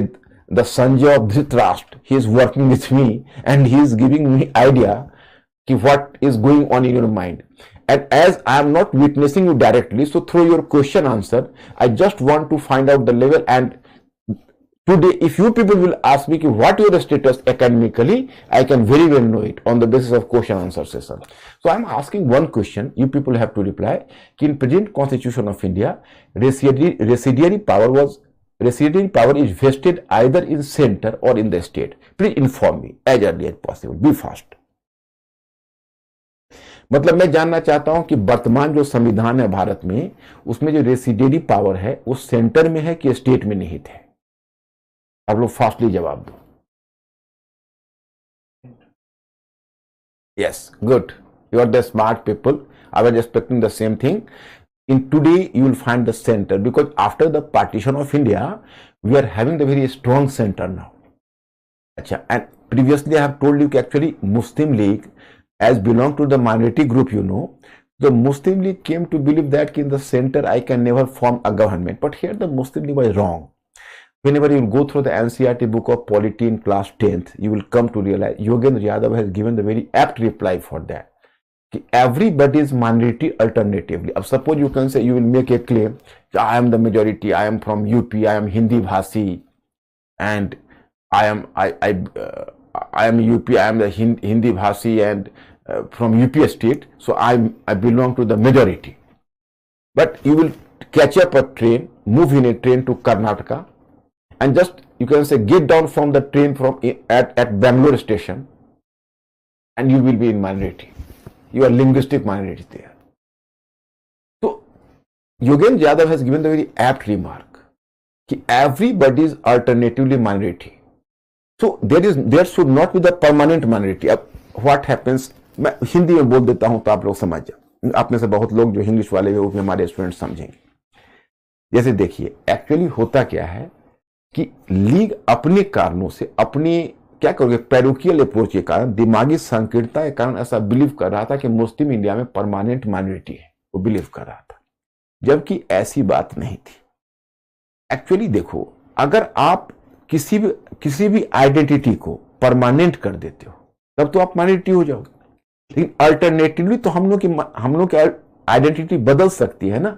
the Sanjay of Dhritarashtra. He is working with me, and he is giving me idea what is going on in your mind. And as I am not witnessing you directly, so through your question answer, I just want to find out the level. And today, if you people will ask me what your status academically, I can very well know it on the basis of question answer session. So I am asking one question. You people have to reply. In present Constitution of India, residuary power is vested either in center or in the state. Please inform me as early as possible. Be fast. मतलब मैं जानना चाहता हूं कि वर्तमान जो संविधान है भारत में, उसमें जो रेसिडियरी पावर है वो सेंटर में है कि स्टेट में निहित है? आप लोग फास्टली जवाब दो. Yes, good. You are the smart people. I was expecting the same thing. In today, you will find the center, because after the partition of India, we are having the very strong center now. Achha, and previously I have told you that actually Muslim League, as belong to the minority group, you know, the Muslim League came to believe that in the center I can never form a government. But here the Muslim League was wrong. Whenever you go through the NCERT book of polity in class 10th, you will come to realize Yogendra Yadav has given the very apt reply for that. Everybody is minority alternatively. Suppose you can say, you will make a claim, I am the majority, I am from UP, I am Hindi Bhasi, and I am UP, I am the Hindi Bhasi, and from UP state, so I belong to the majority. But you will catch up a train, move in a train to Karnataka, and just, you can say, get down from the train from at Bangalore station, and you will be in minority. You are linguistic minority there. So Yogendra Yadav has given the very apt remark that everybody is alternatively minority. So there should not be the permanent minority. अब what happens, मैं हिंदी में बोल देता हूं तो आप लोग समझ जाओ. आप में से बहुत लोग जो इंग्लिश वाले हैं उसमें हमारे स्टूडेंट समझेंगे. जैसे देखिए, एक्चुअली होता क्या है कि लीग अपने कारणों से, अपने क्या करोगे, पैरोकियल अप्रोच के कारण, दिमागी संकीर्णता के कारण ऐसा बिलीव कर रहा था कि मुस्लिम इंडिया में परमानेंट माइनॉरिटी है. वो बिलीव कर रहा था, जबकि ऐसी बात नहीं थी. एक्चुअली देखो, अगर आप किसी भी आइडेंटिटी को परमानेंट कर देते हो तब तो आप माइनॉरिटी हो जाओगे. लेकिन अल्टरनेटिवली तो हम लोग की आइडेंटिटी बदल सकती है ना.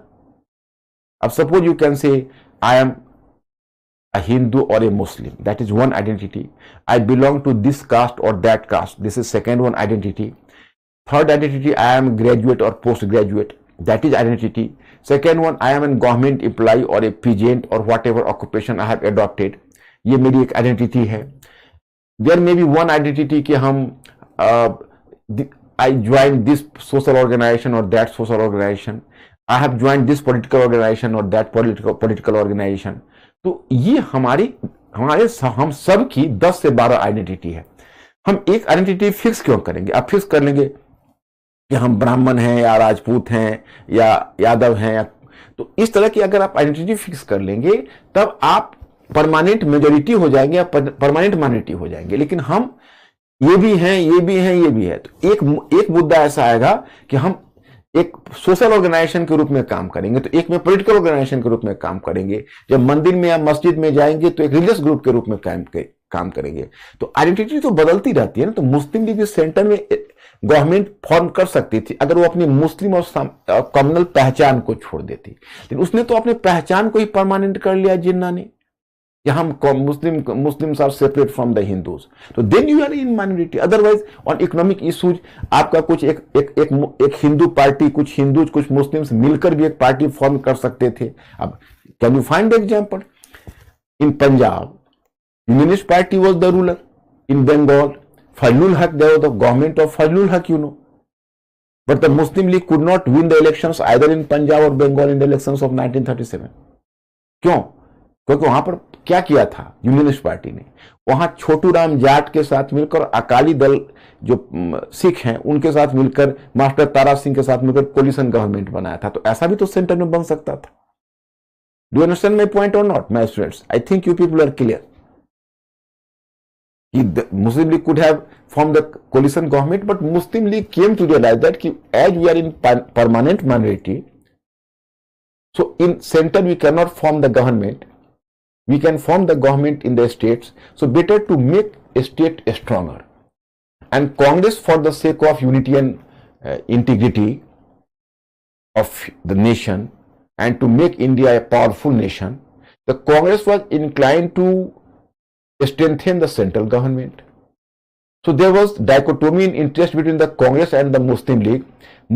अब suppose you can say I am a Hindu or a Muslim. That is one identity. I belong to this caste or that caste. This is second one identity. Third identity, I am graduate or postgraduate. That is identity. Second one, I am a government employee or a peasant or whatever occupation I have adopted. ये मेरी एक identity है. There may be one identity कि हम I joined this social organization or that social organization. I have joined this political organization or that political organization. तो ये हम सब की 10 से 12 आइडेंटिटी है. हम एक आइडेंटिटी फिक्स क्यों करेंगे? आप फिक्स कर लेंगे कि हम ब्राह्मण हैं या राजपूत हैं या यादव हैं या, तो इस तरह की अगर आप आइडेंटिटी फिक्स कर लेंगे तब आप परमानेंट मेजोरिटी हो जाएंगे या परमानेंट माइनॉरिटी हो जाएंगे. लेकिन हम ये भी हैं, ये भी हैं, ये भी है. तो एक मुद्दा ऐसा आएगा कि हम एक सोशल ऑर्गेनाइजेशन के रूप में काम करेंगे, तो एक में पॉलिटिकल ऑर्गेनाइजेशन के रूप में काम करेंगे. जब मंदिर में या मस्जिद में जाएंगे तो एक रिलीजियस ग्रुप के रूप में काम करेंगे. तो आइडेंटिटी तो बदलती रहती है ना. तो मुस्लिम लीग सेंटर में गवर्नमेंट फॉर्म कर सकती थी अगर वो अपनी मुस्लिम और कम्युनल पहचान को छोड़ देती. लेकिन उसने तो अपने पहचान को ही परमानेंट कर लिया जिन्ना ने. कि हम Muslims are separate from the Hindus, तो then you are in minority. Otherwise on economic issues आपका कुछ एक हिंदू पार्टी, कुछ हिंदूज कुछ मुस्लिम्स मिलकर भी एक पार्टी फॉर्म कर सकते थे. अब can you find example? In Punjab Unionist Party was the ruler. In Bengal Fazlul Haq, there was the government of Fazlul Haq, you know. But the Muslim League could not win the elections either in Punjab or Bengal in the elections of 1937. क्यों? क्योंकि वहां पर क्या किया था unionist party ने? वहां छोटू राम जाट के साथ मिलकर अकाली दल जो सिख हैं उनके साथ मिलकर मास्टर तारा सिंह के साथ मिलकर कोलिशन गवर्नमेंट बनाया था. तो ऐसा भी तो सेंटर में बन सकता था. Do you understand my point or not, my students? I think you people are clear. The Muslim League could have formed the coalition government, but Muslim League came to realize that as we are in permanent minority, so in center we cannot form the government. We can form the government in the states. So better to make a state stronger. And Congress, for the sake of unity and integrity of the nation, and to make India a powerful nation, the Congress was inclined to strengthen the central government. So there was dichotomy in interest between the Congress and the Muslim League.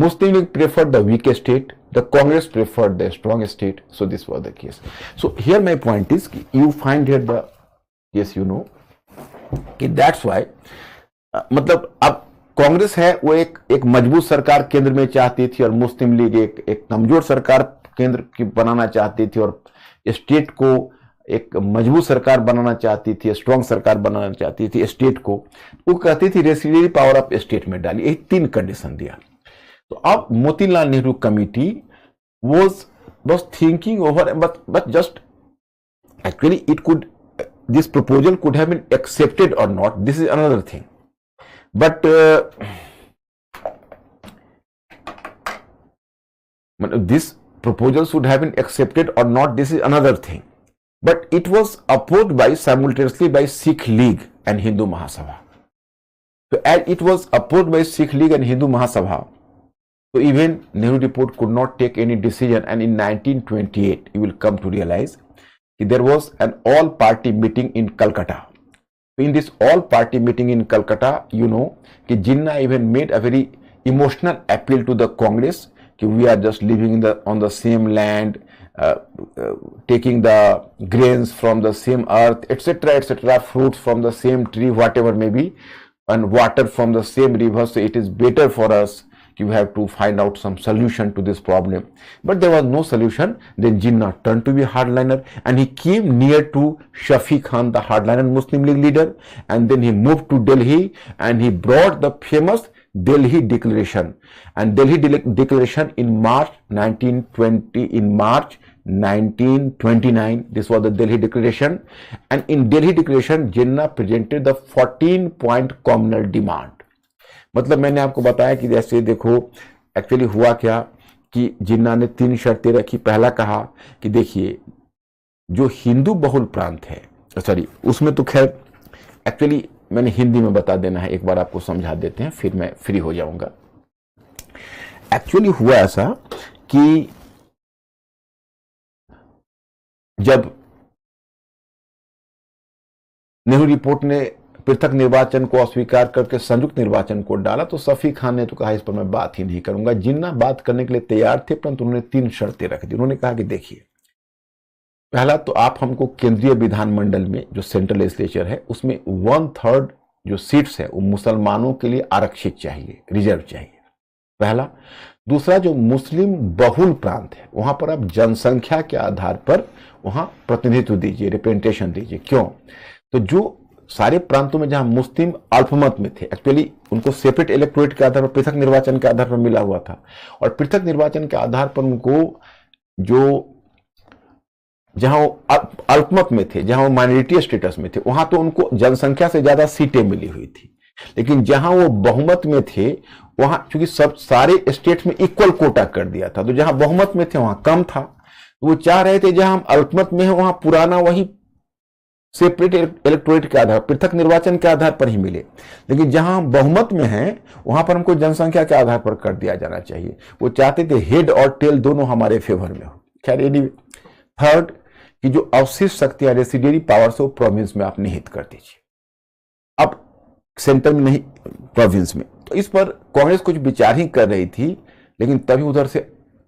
Muslim League preferred the weak state, the Congress preferred the strong state. So this was the case. So here my point is, you find here the, yes you know, that's why मतलब अब कांग्रेस है वो एक मजबूत सरकार केंद्र में चाहती थी और मुस्लिम लीग एक कमजोर सरकार केंद्र की बनाना चाहती थी और स्टेट को एक मजबूत सरकार बनाना चाहती थी, स्ट्रॉन्ग सरकार बनाना चाहती थी स्टेट को. वो कहती थी रेसिडेंशियल पावर ऑफ स्टेट में डाली. यही 3 कंडीशन दिया. तो अब Motilal Nehru committee was thinking over, but just actually it could, this proposal could have been accepted or not. This is another thing. But this proposal should have been accepted or not. This is another thing. But it was opposed by simultaneously by Sikh League and Hindu Mahasabha. So as it was opposed by Sikh League and Hindu Mahasabha, so even Nehru report could not take any decision. And in 1928, you will come to realize there was an all-party meeting in Calcutta. In this all-party meeting in Calcutta, you know, Jinnah even made a very emotional appeal to the Congress. We are just living on the same land. Taking the grains from the same earth, etc., fruits from the same tree, whatever may be, and water from the same river. So it is better for us. You have to find out some solution to this problem. But there was no solution. Then Jinnah turned to be hardliner, and he came near to Shafi Khan, the hardliner Muslim League leader, and then he moved to Delhi, and he brought the famous Delhi Declaration. And Delhi Declaration in March 1920, in March 1929, this was the Delhi Declaration. And in Delhi Declaration, Jinnah presented the 14-point communal demand. मतलब मैंने आपको बताया कि जैसे देखो actually हुआ क्या कि जिन्ना ने 3 शर्तें रखी. पहला कहा कि देखिए जो हिंदू बहुल प्रांत है, सॉरी उसमें तो खैर एक्चुअली मैंने हिंदी में बता देना है, एक बार आपको समझा देते हैं फिर मैं फ्री हो जाऊंगा. एक्चुअली हुआ ऐसा कि जब नेहरू रिपोर्ट ने पृथक निर्वाचन को अस्वीकार करके संयुक्त निर्वाचन को डाला तो शफी खान ने तो कहा इस पर मैं बात ही नहीं करूंगा. जिन्ना बात करने के लिए तैयार थे, परंतु उन्होंने 3 शर्तें रख दी. उन्होंने कहा कि देखिए पहला तो आप हमको केंद्रीय विधानमंडल में जो सेंट्रल लेजिस्लेचर है उसमें 1/3 जो सीट्स है वो मुसलमानों के लिए आरक्षित चाहिए, रिजर्व चाहिए, पहला. दूसरा जो मुस्लिम बहुल प्रांत है वहां पर आप जनसंख्या के आधार पर वहां प्रतिनिधित्व दीजिए, रिप्रेजेंटेशन दीजिए. क्यों? तो जो सारे प्रांतों में जहां मुस्लिम अल्पमत में थे, एक्चुअली उनको सेपरेट इलेक्टोरेट के आधार पर, पृथक निर्वाचन के आधार पर मिला हुआ था, और पृथक निर्वाचन के आधार पर उनको जो जहां वो अल्पमत में थे, जहां वो माइनॉरिटी स्टेटस में थे, वहां तो उनको जनसंख्या से ज्यादा सीटें मिली हुई थी. लेकिन जहां वो बहुमत में थे वहां चूंकि सब सारे स्टेट में इक्वल कोटा कर दिया था, तो जहां बहुमत में थे वहां कम था. वो चाह रहे थे जहां हम अल्पमत में हैं वहां पुराना वही सेपरेट इलेक्टोरेट के आधार, पृथक निर्वाचन के आधार पर ही मिले. लेकिन जहां हम बहुमत में हैं वहां पर हमको जनसंख्या के आधार पर कर दिया जाना चाहिए. वो चाहते थे हेड और टेल दोनों हमारे फेवर में हो. खैर एनीवे, थर्ड कि जो अवशिष्ट शक्तियां रेसिडियरी पावर से वो प्रोविंस में आप निहित कर दीजिए, अब सेंटर में नहीं प्रोविंस में। तो इस पर कांग्रेस कुछ विचार ही कर रही थी, लेकिन तभी उधर से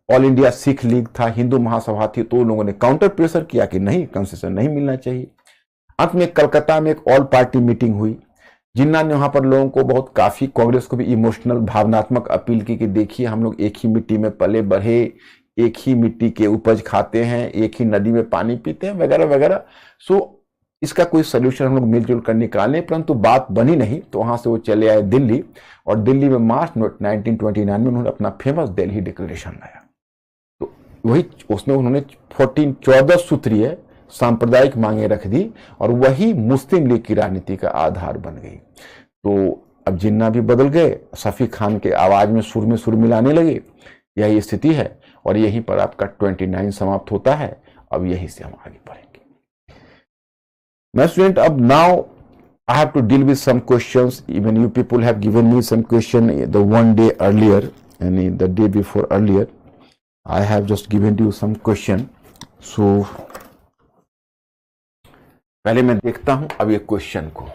ऑल इंडिया सिख लीग था, हिंदू महासभा थी, तो लोगों ने काउंटर प्रेशर किया कि नहीं, कंसेशन नहीं मिलना चाहिए। अंत में कलकत्ता में एक ऑल पार्टी मीटिंग हुई। जिन्ना ने वहां पर लोगों को बहुत काफी, कांग्रेस को भी इमोशनल भावनात्मक अपील की कि देखिए हम लोग एक ही मिट्टी में पले बढ़े, एक ही मिट्टी के उपज खाते हैं, एक ही नदी में पानी पीते हैं, वगैरह वगैरह। सो इसका कोई सोल्यूशन हम लोग मिलजुल कर निकालें, परंतु बात बनी नहीं। तो वहां से वो चले आए दिल्ली, और दिल्ली में मार्च 1929 में उन्होंने अपना फेमस दिल्ली डिक्लेरेशन लाया। तो वही उसमें उन्होंने 14 सूत्रीय सांप्रदायिक मांगे रख दी, और वही मुस्लिम लीग की राजनीति का आधार बन गई। तो अब जिन्ना भी बदल गए, शफी खान के आवाज में सुर मिलाने लगे। यही स्थिति है, और यहीं पर आपका 29 समाप्त होता है। अब यहीं से हम आगे बढ़ेंगे। My student, अब now I have to deal with some questions. Even you people have given me some question the one day earlier and the day before earlier. I have just given you some question. So पहले मैं देखता हूं अब ये question को।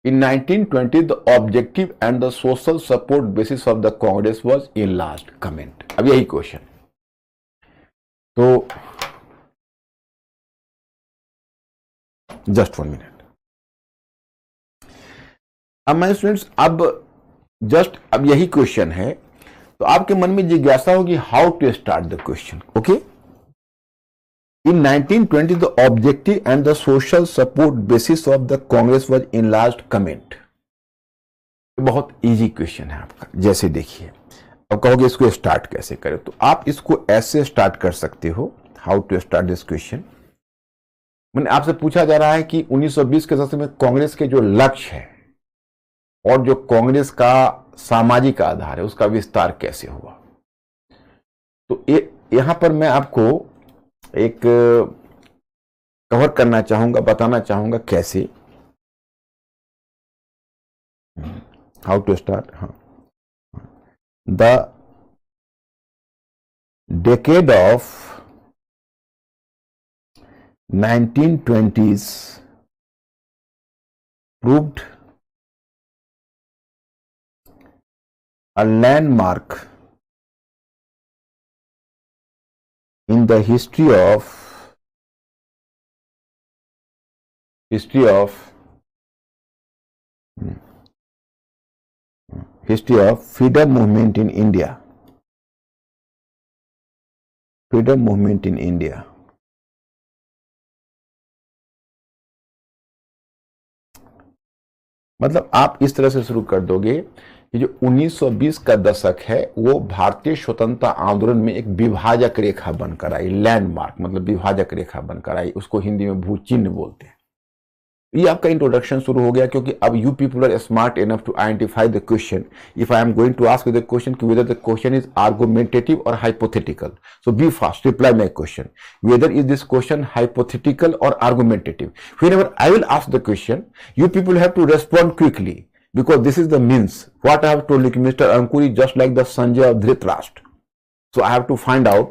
In 1920, the objective and the social support basis of the Congress was enlarged. Comment. अब यही question. तो जस्ट 1 मिनट। अब माय स्टूडेंट्स, अब यही क्वेश्चन है, तो आपके मन में जिज्ञासा होगी how to start the question. Okay, In 1920, the objective and the social support basis of the Congress was enlarged. Comment. बहुत इजी क्वेश्चन है आपका। जैसे देखिए, अब कहोगे इसको स्टार्ट कैसे करें, तो आप इसको ऐसे स्टार्ट कर सकते हो। How to start this question. मैंने आपसे पूछा जा रहा है कि 1920 के दशक में कांग्रेस के जो लक्ष्य है और जो कांग्रेस का सामाजिक आधार है उसका विस्तार कैसे हुआ। तो यहां पर मैं आपको एक कवर करना चाहूंगा, बताना चाहूंगा कैसे, हाउ टू स्टार्ट। हाँ, the decade of 1920s proved a landmark in the history of freedom movement in India. Freedom movement in India. मतलब आप इस तरह से शुरू कर दोगे कि जो 1920 का दशक है वो भारतीय स्वतंत्रता आंदोलन में एक विभाजक रेखा बनकर आई। लैंडमार्क मतलब विभाजक रेखा बनकर आई, उसको हिंदी में भूचिन्ह बोलते हैं। ये आपका इंट्रोडक्शन शुरू हो गया, क्योंकि अब you people are smart enough to identify the question. If I am going to ask the question कि whether the question is argumentative or hypothetical, so be fast, reply my question, whether is this question hypothetical or argumentative. Whenever I will ask the question, you people have to respond quickly, because this is the means. What I have told you, Mr. Ankur is just like the Sanjay of Dhritarashtra. So I have to find out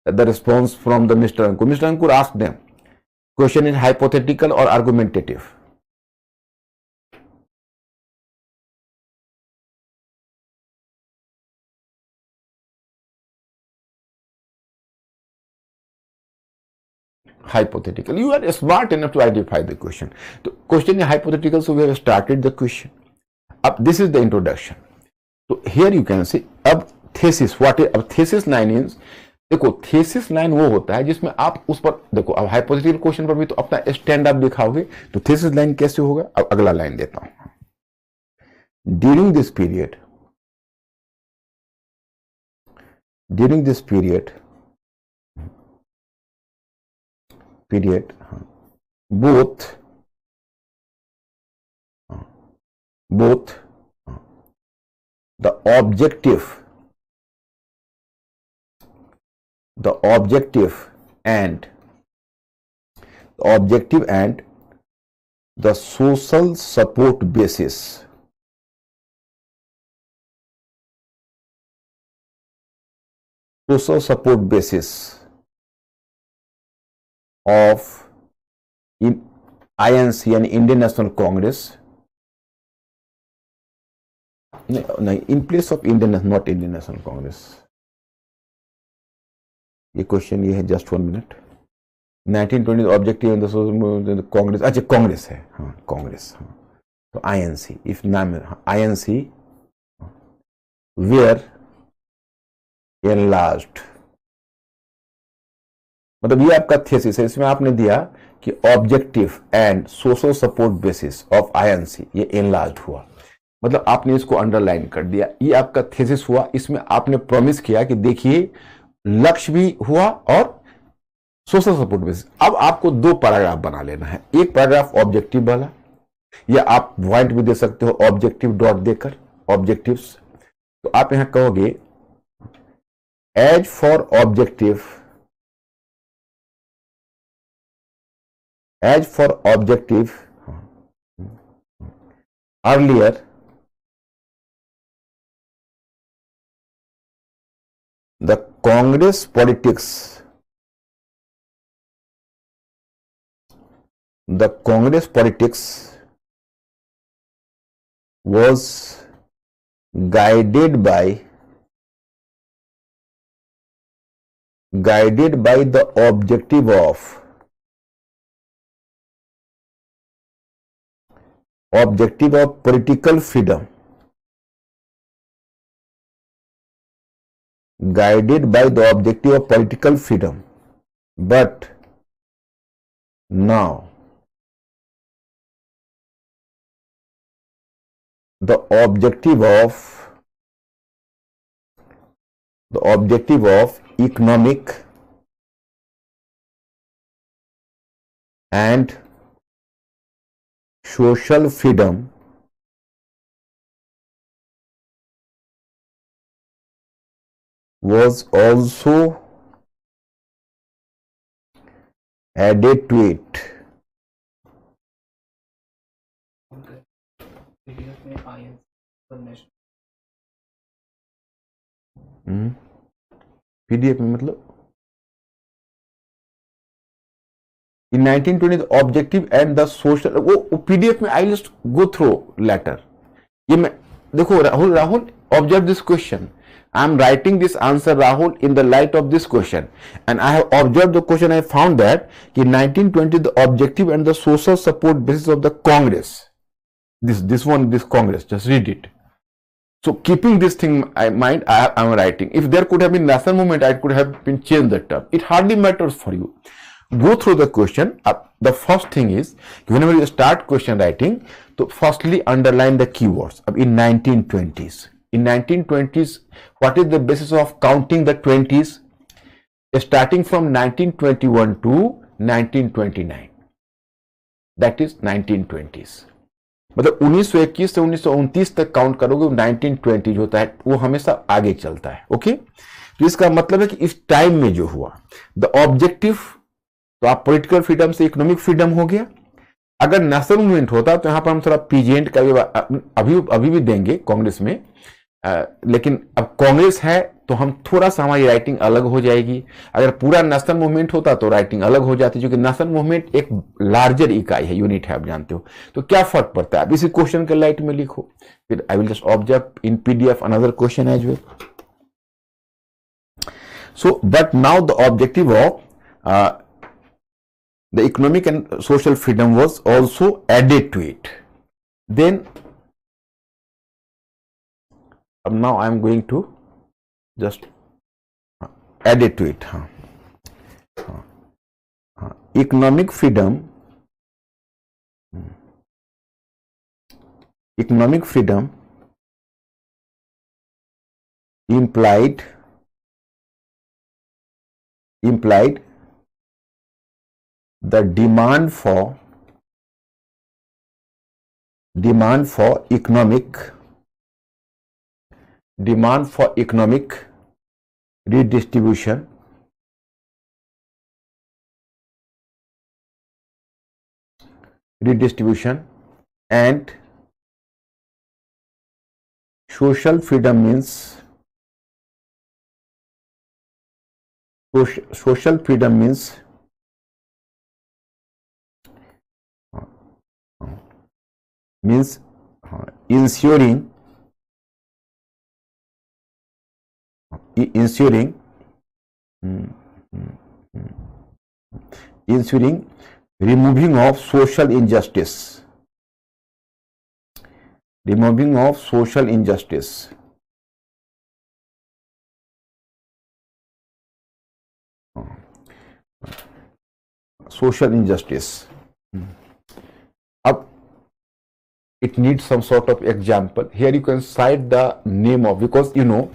the response from the Mr. Ankur. Mr. Ankur, ask them. Question is hypothetical or argumentative? Hypothetical. You are smart enough to identify the question. The question is hypothetical, so we have started the question. Up, this is the introduction. So here you can see अब thesis, what is अब thesis line is, देखो thesis line वो होता है जिसमें आप उस पर देखो, अब hypothetical क्वेश्चन पर भी तो अपना स्टैंड अप दिखाओगे, तो thesis line कैसे होगा। अब अगला लाइन देता हूं, during this period both the objective the objective and the social support basis of INC यानी इंडियन नेशनल कांग्रेस, नहीं, in place of Indian, not Indian National Congress, ये क्वेश्चन ये है, just 1 minute. 1920 objective in the Congress, अच्छा कांग्रेस है, हाँ कांग्रेस, हाँ तो INC, इफ नाम INC वेयर एनलार्ज्ड, मतलब ये आपका थीसिस है, इसमें आपने दिया कि objective and social support basis of INC ये एनलार्ज्ड हुआ, मतलब आपने इसको अंडरलाइन कर दिया, ये आपका थीसिस हुआ। इसमें आपने प्रॉमिस किया कि देखिए लक्ष्य भी हुआ और सोशल सपोर्ट बेसिस। अब आपको 2 पैराग्राफ बना लेना है, एक पैराग्राफ ऑब्जेक्टिव वाला, या आप पॉइंट भी दे सकते हो ऑब्जेक्टिव डॉट देकर, ऑब्जेक्टिव्स। तो आप यहां कहोगे as for objective, earlier the Congress politics was guided by the objective of political freedom, but now the objective of economic and social freedom was also added to it. PDF में INC PDF में मतलब in 1920 the objective and the social, वो PDF में I just go through letter, ये मैं देखो Rahul observe this question, I am writing this answer Rahul in the light of this question, and I have observed the question. I found that in 1920 the objective and the social support basis of the Congress, this Congress, just read it. So keeping this thing in mind, I am writing. If there could have been national movement, I could have been changed the term. It hardly matters for you. Go through the question. The first thing is, whenever you start question writing, so firstly underline the keywords. In 1920s. In 1920s, what is the basis of counting the 20s? Starting from 1921 to 1929. That is 1920s. मतलब 1921 से 1929 तक count करोगे, 1920 जो होता है वो हमेशा आगे चलता है। ओके, तो इसका मतलब है कि इस टाइम में जो हुआ द ऑब्जेक्टिव, तो आप पॉलिटिकल फ्रीडम से इकोनॉमिक फ्रीडम हो गया। अगर नेशनल मूवमेंट होता तो यहां पर हम थोड़ा पीजेंट का अभी भी देंगे कांग्रेस में, लेकिन अब कांग्रेस है तो हम थोड़ा सा हमारी राइटिंग अलग हो जाएगी। अगर पूरा नेशनल मूवमेंट होता तो राइटिंग अलग हो जाती, क्योंकि नेशनल मूवमेंट एक लार्जर इकाई है, यूनिट है, आप जानते हो। तो क्या फर्क पड़ता है, आप इसी क्वेश्चन के लाइट में लिखो। फिर I will just observe in PDF another question as well. So but now the objective of the economic and social freedom was also added to it. Then now I am going to just add it to it. Economic freedom implied the demand for economic redistribution redistribution, and social freedom means social freedom means ensuring removing of social injustice, social injustice. Up, it needs some sort of example. Here you can cite the name of, because you know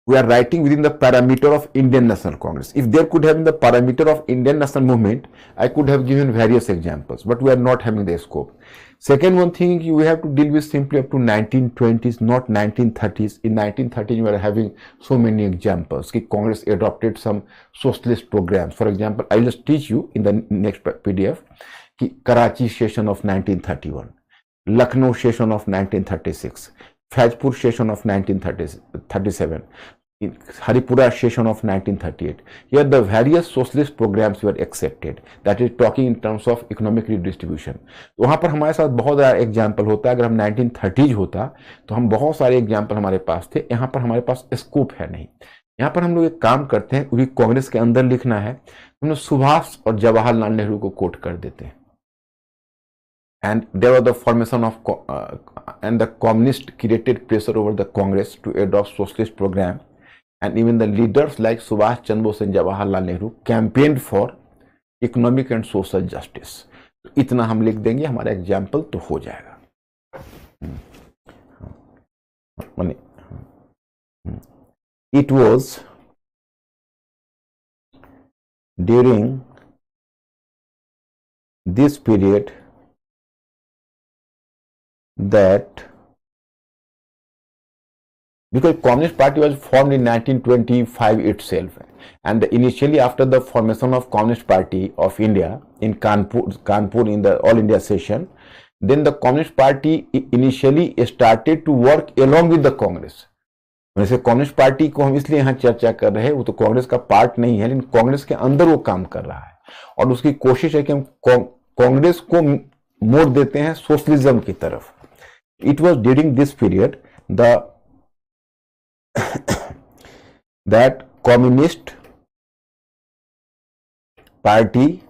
we are writing within the parameter of Indian National Congress. If there could have been the parameter of Indian National Movement, I could have given various examples, but we are not having the scope. Second one thing, you have to deal with simply up to 1920s, not 1930s. In 1930s, we are having so many examples. Congress adopted some socialist programs. For example, I'll just teach you in the next PDF. Karachi session of 1931, Lucknow session of 1936, Fazpur session of 1937, Haripura session of 1938. Here the various socialist programs were accepted. That is talking in terms of economic redistribution. वहाँ पर हमारे साथ बहुत सारा example होता है. अगर हम 1930s होता तो हम बहुत सारे एग्जाम्पल हमारे पास थे. यहाँ पर हमारे पास स्कोप है नहीं. यहाँ पर हम लोग एक काम करते हैं, वही कांग्रेस के अंदर लिखना है, हम लोग सुभाष और जवाहरलाल नेहरू को कोट कर देते हैं. And there was the formation of and the communists created pressure over the Congress to adopt socialist program, and even the leaders like Subhash Chandra Bose and Jawaharlal Nehru campaigned for economic and social justice. तो इतना हम लिख देंगे, हमारा example तो हो जाएगा. It was during this period that, because Communist Party was formed in 1925 itself, and initially after the formation of Communist Party of India in Kanpur in the All India session, then the Communist Party initially started to work along with the Congress. वैसे communist party को हम इसलिए यहाँ चर्चा कर रहे हैं, वो तो कांग्रेस का पार्ट नहीं है, लेकिन कांग्रेस के अंदर वो काम कर रहा है और उसकी कोशिश है कि हम कांग्रेस को मोड़ देते हैं सोशलिज्म की तरफ. It was during this period that Communist Party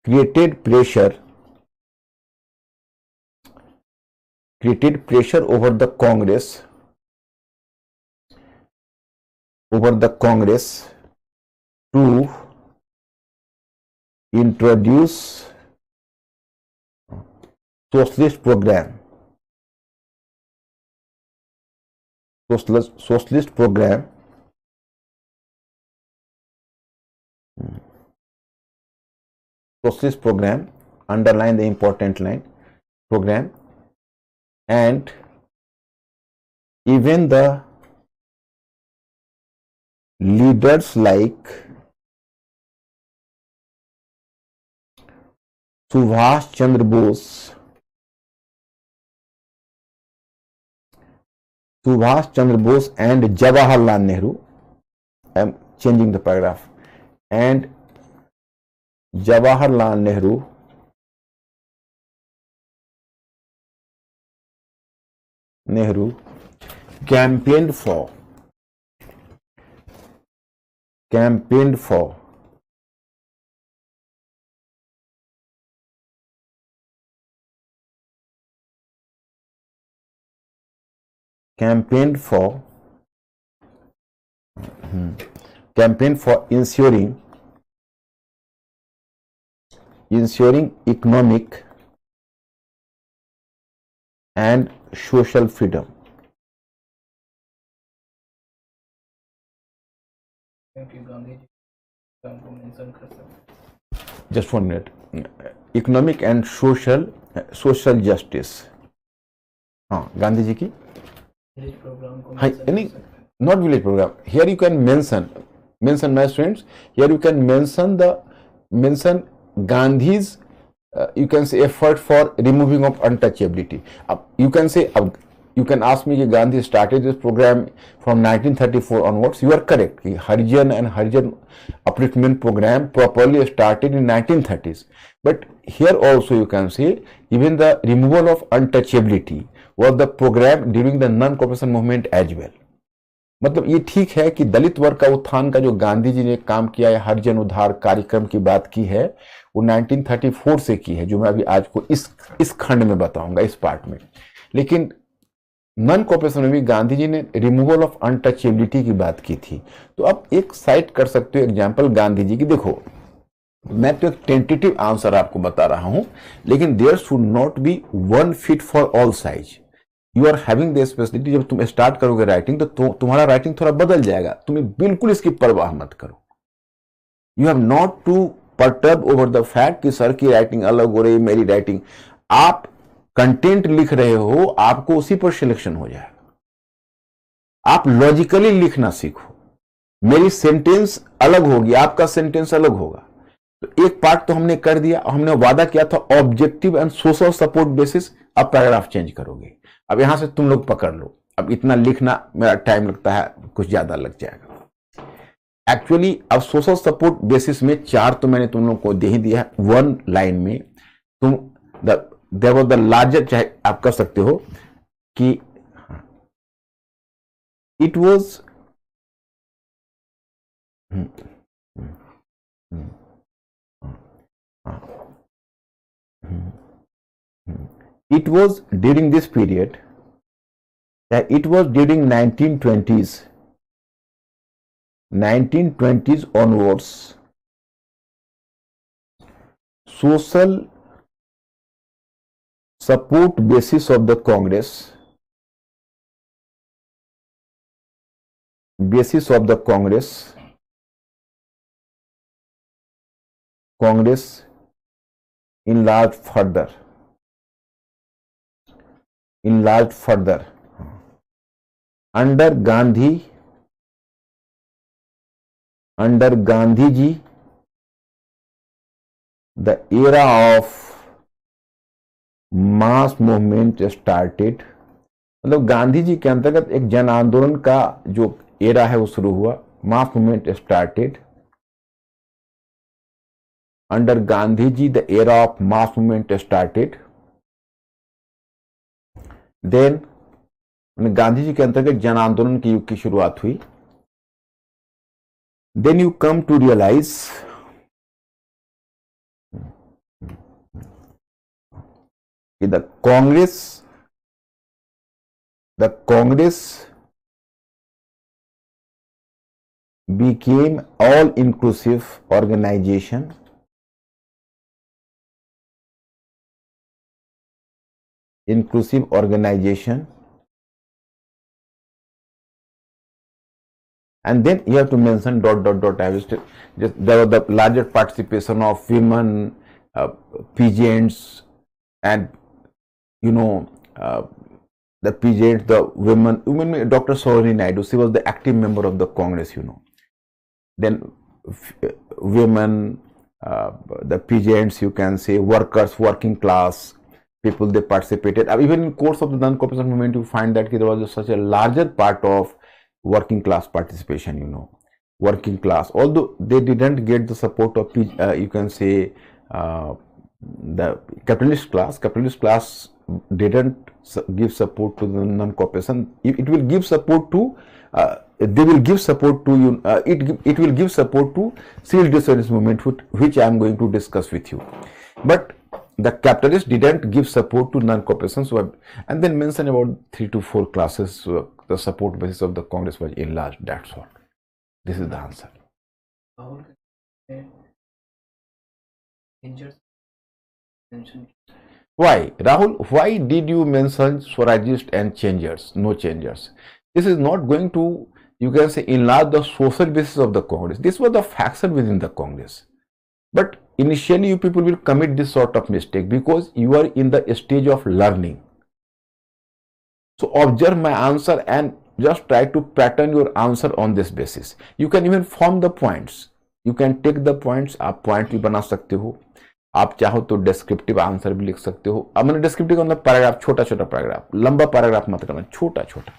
created pressure over the Congress to introduce socialist program. Socialist program underline the important line, program, and even the leaders like Subhash Chandra Bose, and Jawaharlal Nehru. I am changing the paragraph. And Jawaharlal Nehru campaigned for ensuring economic and social freedom. Just 1 minute. Economic and social justice. हाँ, गांधी जी की not village program. Here you can mention my students. Here you can mention Gandhi's you can say effort for removing of untouchability. You can say you can ask me कि Gandhi started this program from 1934 onwards. You are correct कि Harijan and Harijan upliftment program properly started in 1930s. But here also you can say even the removal of untouchability was the program during the non-cooperation movement as well. मतलब ये ठीक है कि दलित वर्ग का उत्थान का जो गांधी जी ने काम किया है, हरिजन उद्धार कार्यक्रम की बात की है, वो 1934 से की है, जो मैं अभी आज को इस खंड में बताऊंगा, इस पार्ट में. लेकिन नॉन कॉपरेशन में भी गांधी जी ने रिमूवल ऑफ अनटचेबिलिटी की बात की थी. तो आप एक साइट कर सकते हो एग्जाम्पल गांधी जी की. देखो, मैं तो एक टेंटेटिव आंसर आपको बता रहा हूं, लेकिन there should not be one fit for all size. You are having the speciality. जब तुम स्टार्ट करोगे राइटिंग तो तुम्हारा राइटिंग थोड़ा बदल जाएगा. तुम्हें बिल्कुल इसकी परवाह मत करो. You have not to perturb over the fact कि सर की राइटिंग अलग हो रही, मेरी राइटिंग. आप कंटेंट लिख रहे हो, आपको उसी पर सिलेक्शन हो जाएगा. आप लॉजिकली लिखना सीखो. मेरी सेंटेंस अलग होगी, आपका सेंटेंस अलग होगा. तो एक पार्ट तो हमने कर दिया. हमने वादा किया था objective and social support basis. अब पैराग्राफ चेंज करोगे. अब यहां से तुम लोग पकड़ लो. अब इतना लिखना मेरा टाइम लगता है, कुछ ज्यादा लग जाएगा. एक्चुअली अब सोशल सपोर्ट बेसिस में 4 तो मैंने तुम लोग को दे ही दिया है. 1 लाइन में तुम देयर वाज द लार्जर, चाहे आप कर सकते हो कि it was it was during this period, that it was during 1920s onwards, social support basis of the Congress enlarged further under Gandhiji. The era of mass movement started. मतलब गांधी जी के अंतर्गत एक जन आंदोलन का जो एरा है वो शुरू हुआ. Mass movement started under Gandhi ji. The era of mass movement started. Then Gandhi ji के अंतर्गत जन आंदोलन के युग की शुरुआत हुई. Then you come to realise कि the Congress became all inclusive organization. And then you have to mention ... I will there was the larger participation of women, peasants, and the peasants, the women. Dr. Sarojini Naidu, she was the active member of the Congress. Then women, the peasants, you can say, workers, working class people, they participated. Even in course of the non-cooperation movement, you find that there was such a larger part of working class participation. Working class, although they didn't get the support of you can say the capitalist class didn't give support to the non-cooperation. It will give support to they will give support to it will give support to civil disobedience movement, which I am going to discuss with you. But the capitalists didn't give support to non-cooperation. So, and then mention about 3 to 4 classes. The support basis of the Congress was enlarged. That's all. This is the answer. Why, Rahul? Why did you mention Swarajists and changers? No changers. This is not going to, you can say, enlarge the social basis of the Congress. This was the faction within the Congress. But initially, you people will commit this sort of mistake because you are in the stage of learning. So observe my answer and just try to pattern your answer on this basis. You can even form the points. You can take the points. आप point भी बना सकते हो. आप चाहो तो descriptive answer भी लिख सकते हो। अब मैंने डिस्क्रिप्टिव का मतलब पैराग्राफ, छोटा छोटा पैराग्राफ, लंबा पैराग्राफ मत करना, छोटा छोटा,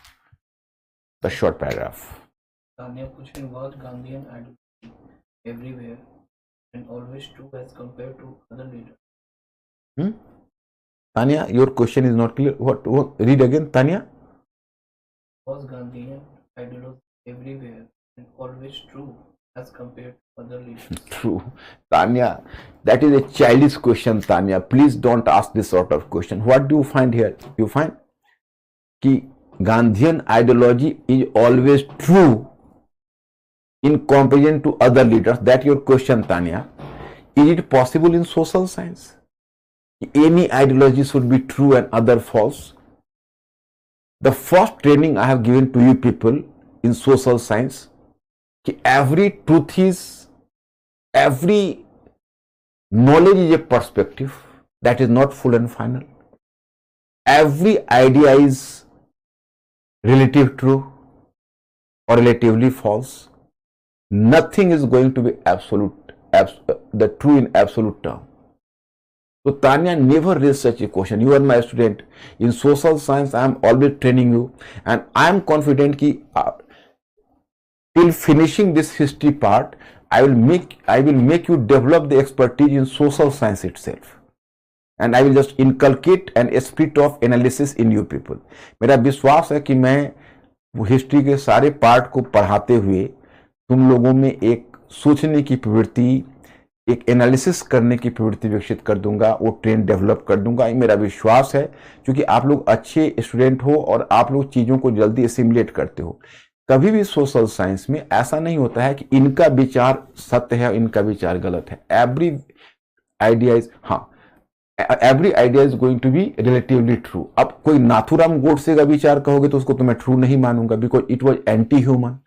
the short paragraph. Tanya question was Gandhian ideology everywhere and always true as compared to other leaders. Tanya, your question is not clear. What? Read again, Tanya. Was Gandhian ideology everywhere and always true as compared to other leaders? True. Tanya, that is a childish question, Tanya. Please don't ask this sort of question. What do you find here? You find कि Gandhian ideology is always true in comparison to other leaders. That your question, Tanya. Is it possible in social science? Any ideology should be true and other false? The first training I have given to you people in social science, every truth is, every knowledge is a perspective, that is not full and final. Every idea is relative true or relatively false. Nothing is going to be absolute, the true in absolute term. So Tanya, never raise such a question. You are my student in social science. I am always training you, and I am confident that till finishing this history part, I will make you develop the expertise in social science itself, and I will just inculcate an spirit of analysis in you people. मेरा विश्वास है कि मैं history के सारे part को पढ़ाते हुए तुम लोगों में एक सोचने की प्रवृत्ति, एक एनालिसिस करने की प्रवृत्ति विकसित कर दूंगा, वो ट्रेंड डेवलप कर दूंगा। ये मेरा विश्वास है, क्योंकि आप लोग अच्छे स्टूडेंट हो और आप लोग चीज़ों को जल्दी एसिमुलेट करते हो। कभी भी सोशल साइंस में ऐसा नहीं होता है कि इनका विचार सत्य है और इनका विचार गलत है। Every idea is going to be relatively true. अब कोई नाथुराम गोडसे का विचार कहोगे तो उसको तो मैं ट्रू नहीं मानूंगा, because it was anti human.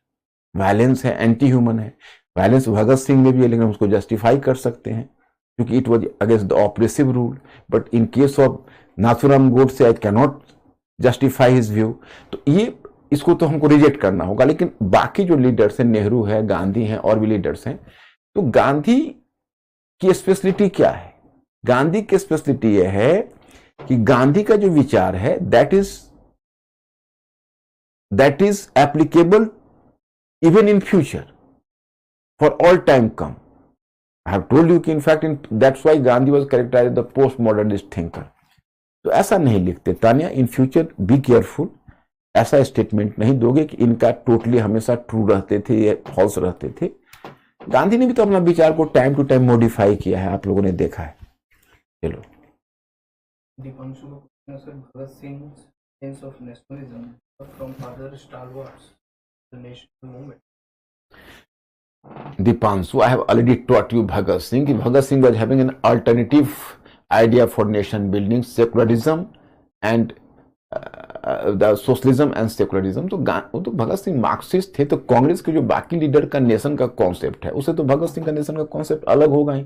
Violence है, एंटी ह्यूमन है। वायलेंस भगत सिंह में भी है, लेकिन हम उसको जस्टिफाई कर सकते हैं क्योंकि it was against the oppressive rule. But in case of Nathuram Godse I can not justify his view. तो ये इसको तो हमको रिजेक्ट करना होगा। लेकिन बाकी जो लीडर्स हैं, नेहरू है, गांधी हैं, और भी लीडर्स हैं, तो गांधी की स्पेशलिटी क्या है? गांधी की स्पेशलिटी यह है कि गांधी का जो विचार है that is applicable even in future for all time come. I have told you कि in fact that's why Gandhi was characterised the post modernist thinker. तो ऐसा नहीं लिखते Tania, in future be careful. ऐसा स्टेटमेंट नहीं दोगे कि इनका टोटली हमेशा ट्रू रहते थे या फॉल्स रहते थे। गांधी ने भी तो अपना विचार को टाइम टू टाइम मॉडिफाई किया है, आप लोगों ने देखा है। चलो, Bhagat Singh sense of nationalism from other stalwarts the national movement. Dipanshu, I have already taught you Bhagat Singh. Bhagat Singh was having an alternative idea for nation building, secularism and the socialism and secularism. तो Bhagat Singh Marxist थे। तो कांग्रेस के जो बाकी leader का nation का concept है, उससे तो भगत सिंह का नेशन का कॉन्सेप्ट अलग होगा ही।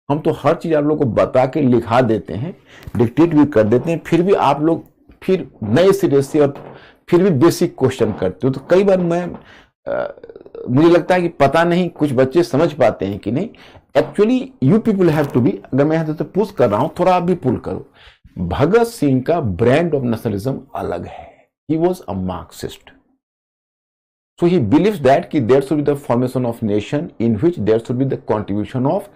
हम तो हर चीज आप लोग को बता के लिखा देते हैं, डिक्टेट भी कर देते हैं, फिर भी आप लोग फिर नए सिरे से और फिर भी बेसिक क्वेश्चन करते हो। तो कई बार मुझे लगता है कि पता नहीं कुछ बच्चे समझ पाते हैं कि नहीं। Actually you people have to be, अगर मैं यहाँ तो पुश कर रहा हूं, थोड़ा आप भी पुल करो। भगत सिंह का ब्रांड ऑफ नेशनलिज्म अलग है। He was a Marxist, so he believes that कि there should be the formation of nation in which there should be the contribution of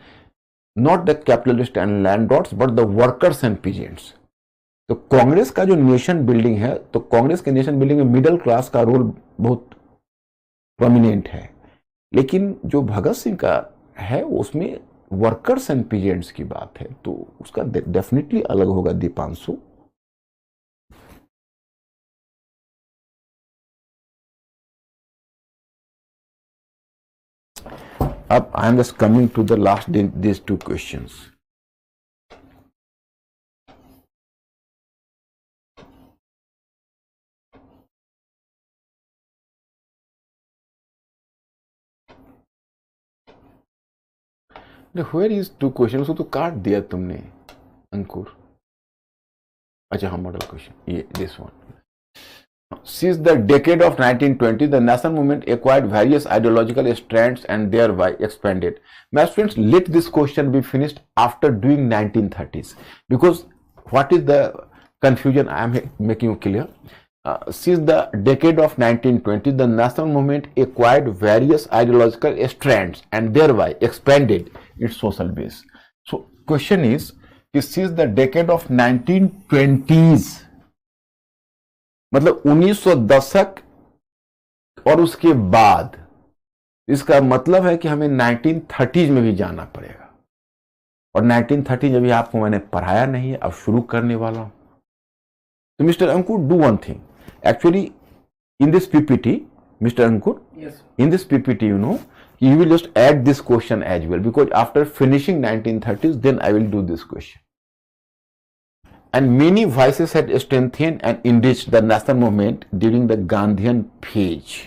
not the capitalist and landlords but the workers and peasants. तो कांग्रेस का जो nation building है, तो कांग्रेस के nation building में middle class का role बहुत prominent है, लेकिन जो भगत सिंह का है उसमें वर्कर्स एंड पीजेंट्स की बात है, तो उसका डेफिनेटली अलग होगा। दीपांशु, अब I am just coming to the last this two questions. Where is two question? उसको तो काट दिया तुमने अंकुर। अच्छा हाँ, मॉडल क्वेश्चन ये this one. Since the decade of 1920, the national movement acquired various ideological strands and thereby expanded. My friends, let this question be finished after doing 1930s, because what is the confusion I am making you clear. Since the decade of 1920, the national movement acquired various ideological strands and thereby expanded its social base. So question is, since the decade of 1920s, मतलब 1900 दशक और उसके बाद, इसका मतलब है कि हमें 1930s में भी जाना पड़ेगा, और 1930 अभी आपको मैंने पढ़ाया नहीं है, अब शुरू करने वाला हूं. तो mister Ankur, do one thing. Actually in this PPT, mister Ankur, in this PPT, you will just add this question as well, because after finishing 1930s, then I will do this question. And many voices had strengthened and enriched the national movement during the Gandhian phase.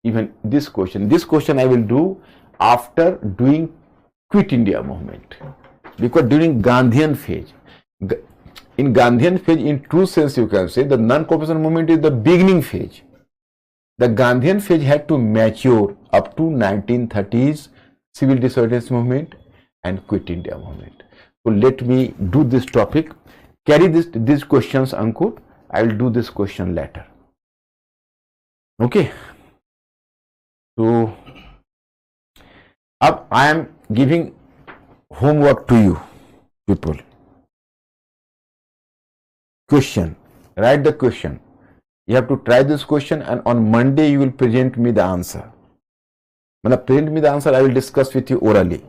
Even this question I will do after doing Quit India movement, because during Gandhian phase, in Gandhian phase, in true sense you can say the non-cooperation movement is the beginning phase. The Gandhian phase had to mature up to 1930s civil disobedience movement and Quit India movement. So let me do this topic. Carry these questions, Ankur. I will do this question later. Okay. So अब I am giving homework to you people. Question. Write the question. You have to try this question, and on Monday you will present me the answer. When I present me the answer, I will discuss with you orally.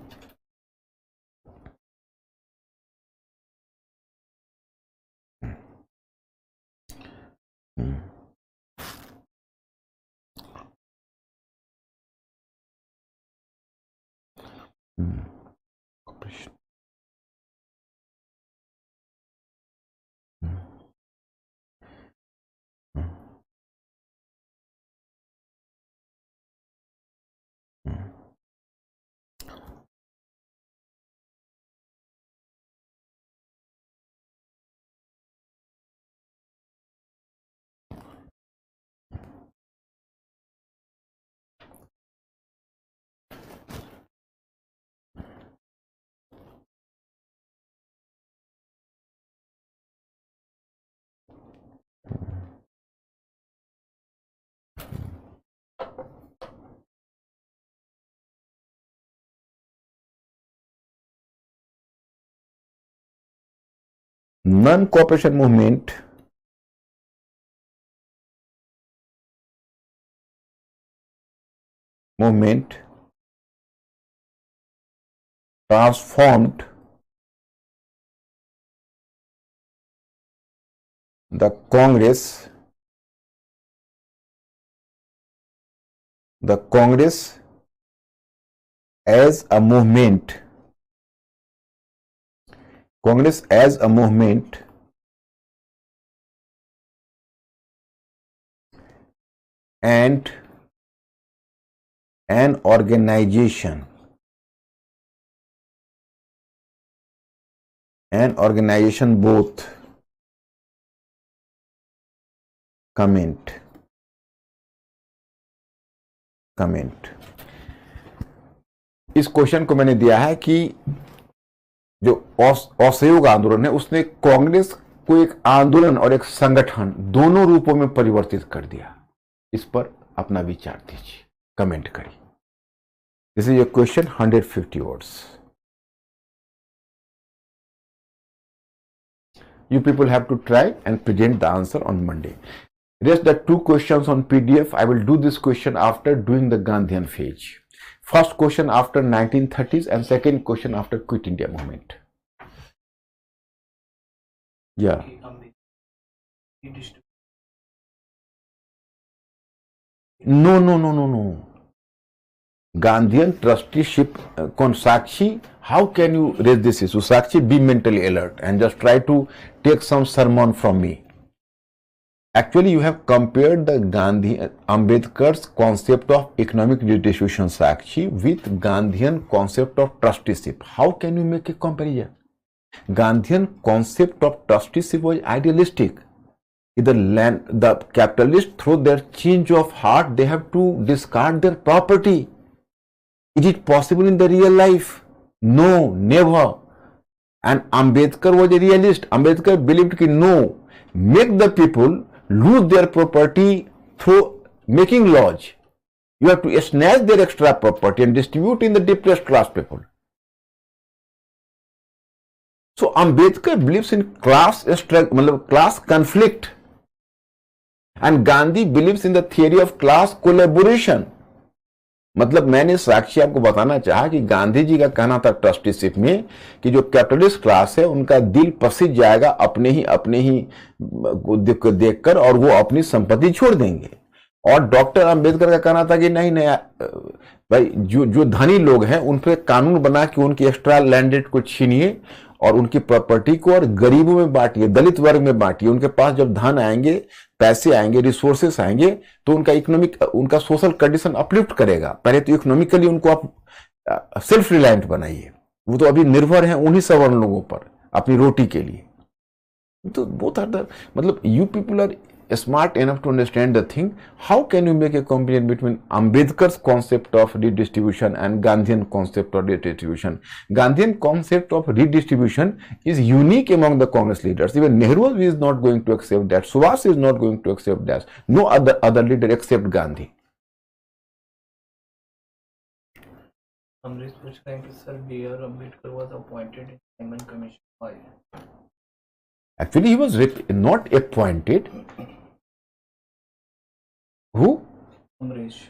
Non-cooperation movement transformed the Congress as a movement. Congress as a movement and an organization. Both. Comment. इस question को मैंने दिया है कि जो असहयोग आंदोलन है उसने कांग्रेस को एक आंदोलन और एक संगठन दोनों रूपों में परिवर्तित कर दिया. इस पर अपना विचार दीजिए, कमेंट करिए. This is your question, 150 words. You people have to try and present the answer on Monday. Rest the 2 questions on PDF. I will do this question after doing the Gandhian phase. First question after 1930s and second question after Quit India movement. Yeah. No. Gandhian trusteeship, Sakshi, how can you raise this issue? Sakshi, be mentally alert and just try to take some sermon from me. Actually, you have compared the Ambedkar's concept of economic redistribution, Sakshi, with Gandhian concept of trusteeship. How can you make a comparison? Gandhian concept of trusteeship was idealistic. The capitalists, through their change of heart, they have to discard their property. Is it possible in the real life? No, never. And Ambedkar was a realist. Ambedkar believed that no, make the people lose their property through making laws. You have to snatch their extra property and distribute in the depressed class people. So Ambedkar believes in class conflict, and Gandhi believes in the theory of class collaboration. मतलब मैंने साक्षी आपको बताना चाहा कि गांधी जी का कहना था trusteeship में कि जो कैपिटलिस्ट क्लास है उनका दिल पसीज जाएगा अपने ही देखकर, और वो अपनी संपत्ति छोड़ देंगे। और डॉक्टर अंबेडकर का कहना था कि नहीं भाई, जो धनी लोग हैं उन पर कानून बना के उनकी एक्स्ट्रा लैंडेड को छीनिए और उनकी प्रॉपर्टी को और गरीबों में बांटिए, दलित वर्ग में बांटिए। उनके पास जब धन आएंगे, पैसे आएंगे, रिसोर्सेस आएंगे, तो उनका सोशल कंडीशन अपलिफ्ट करेगा। पहले तो इकोनॉमिकली उनको आप सेल्फ रिलायंट बनाइए। वो तो अभी निर्भर हैं उन्हीं सवर्ण लोगों पर अपनी रोटी के लिए। तो बोथ आर द, मतलब you people are smart enough to understand the thing. How can you make a comparison between Ambedkar's concept of redistribution and Gandhian concept of redistribution? Gandhian concept of redistribution is unique among the Congress leaders. Even Nehru is not going to accept that. Subhash is not going to accept that. No other leader except Gandhi. Amrish पूछ रहे हैं कि sir B.R. Ambedkar was appointed in Simon Commission. Why? Actually, he was not appointed. Who? Amrish.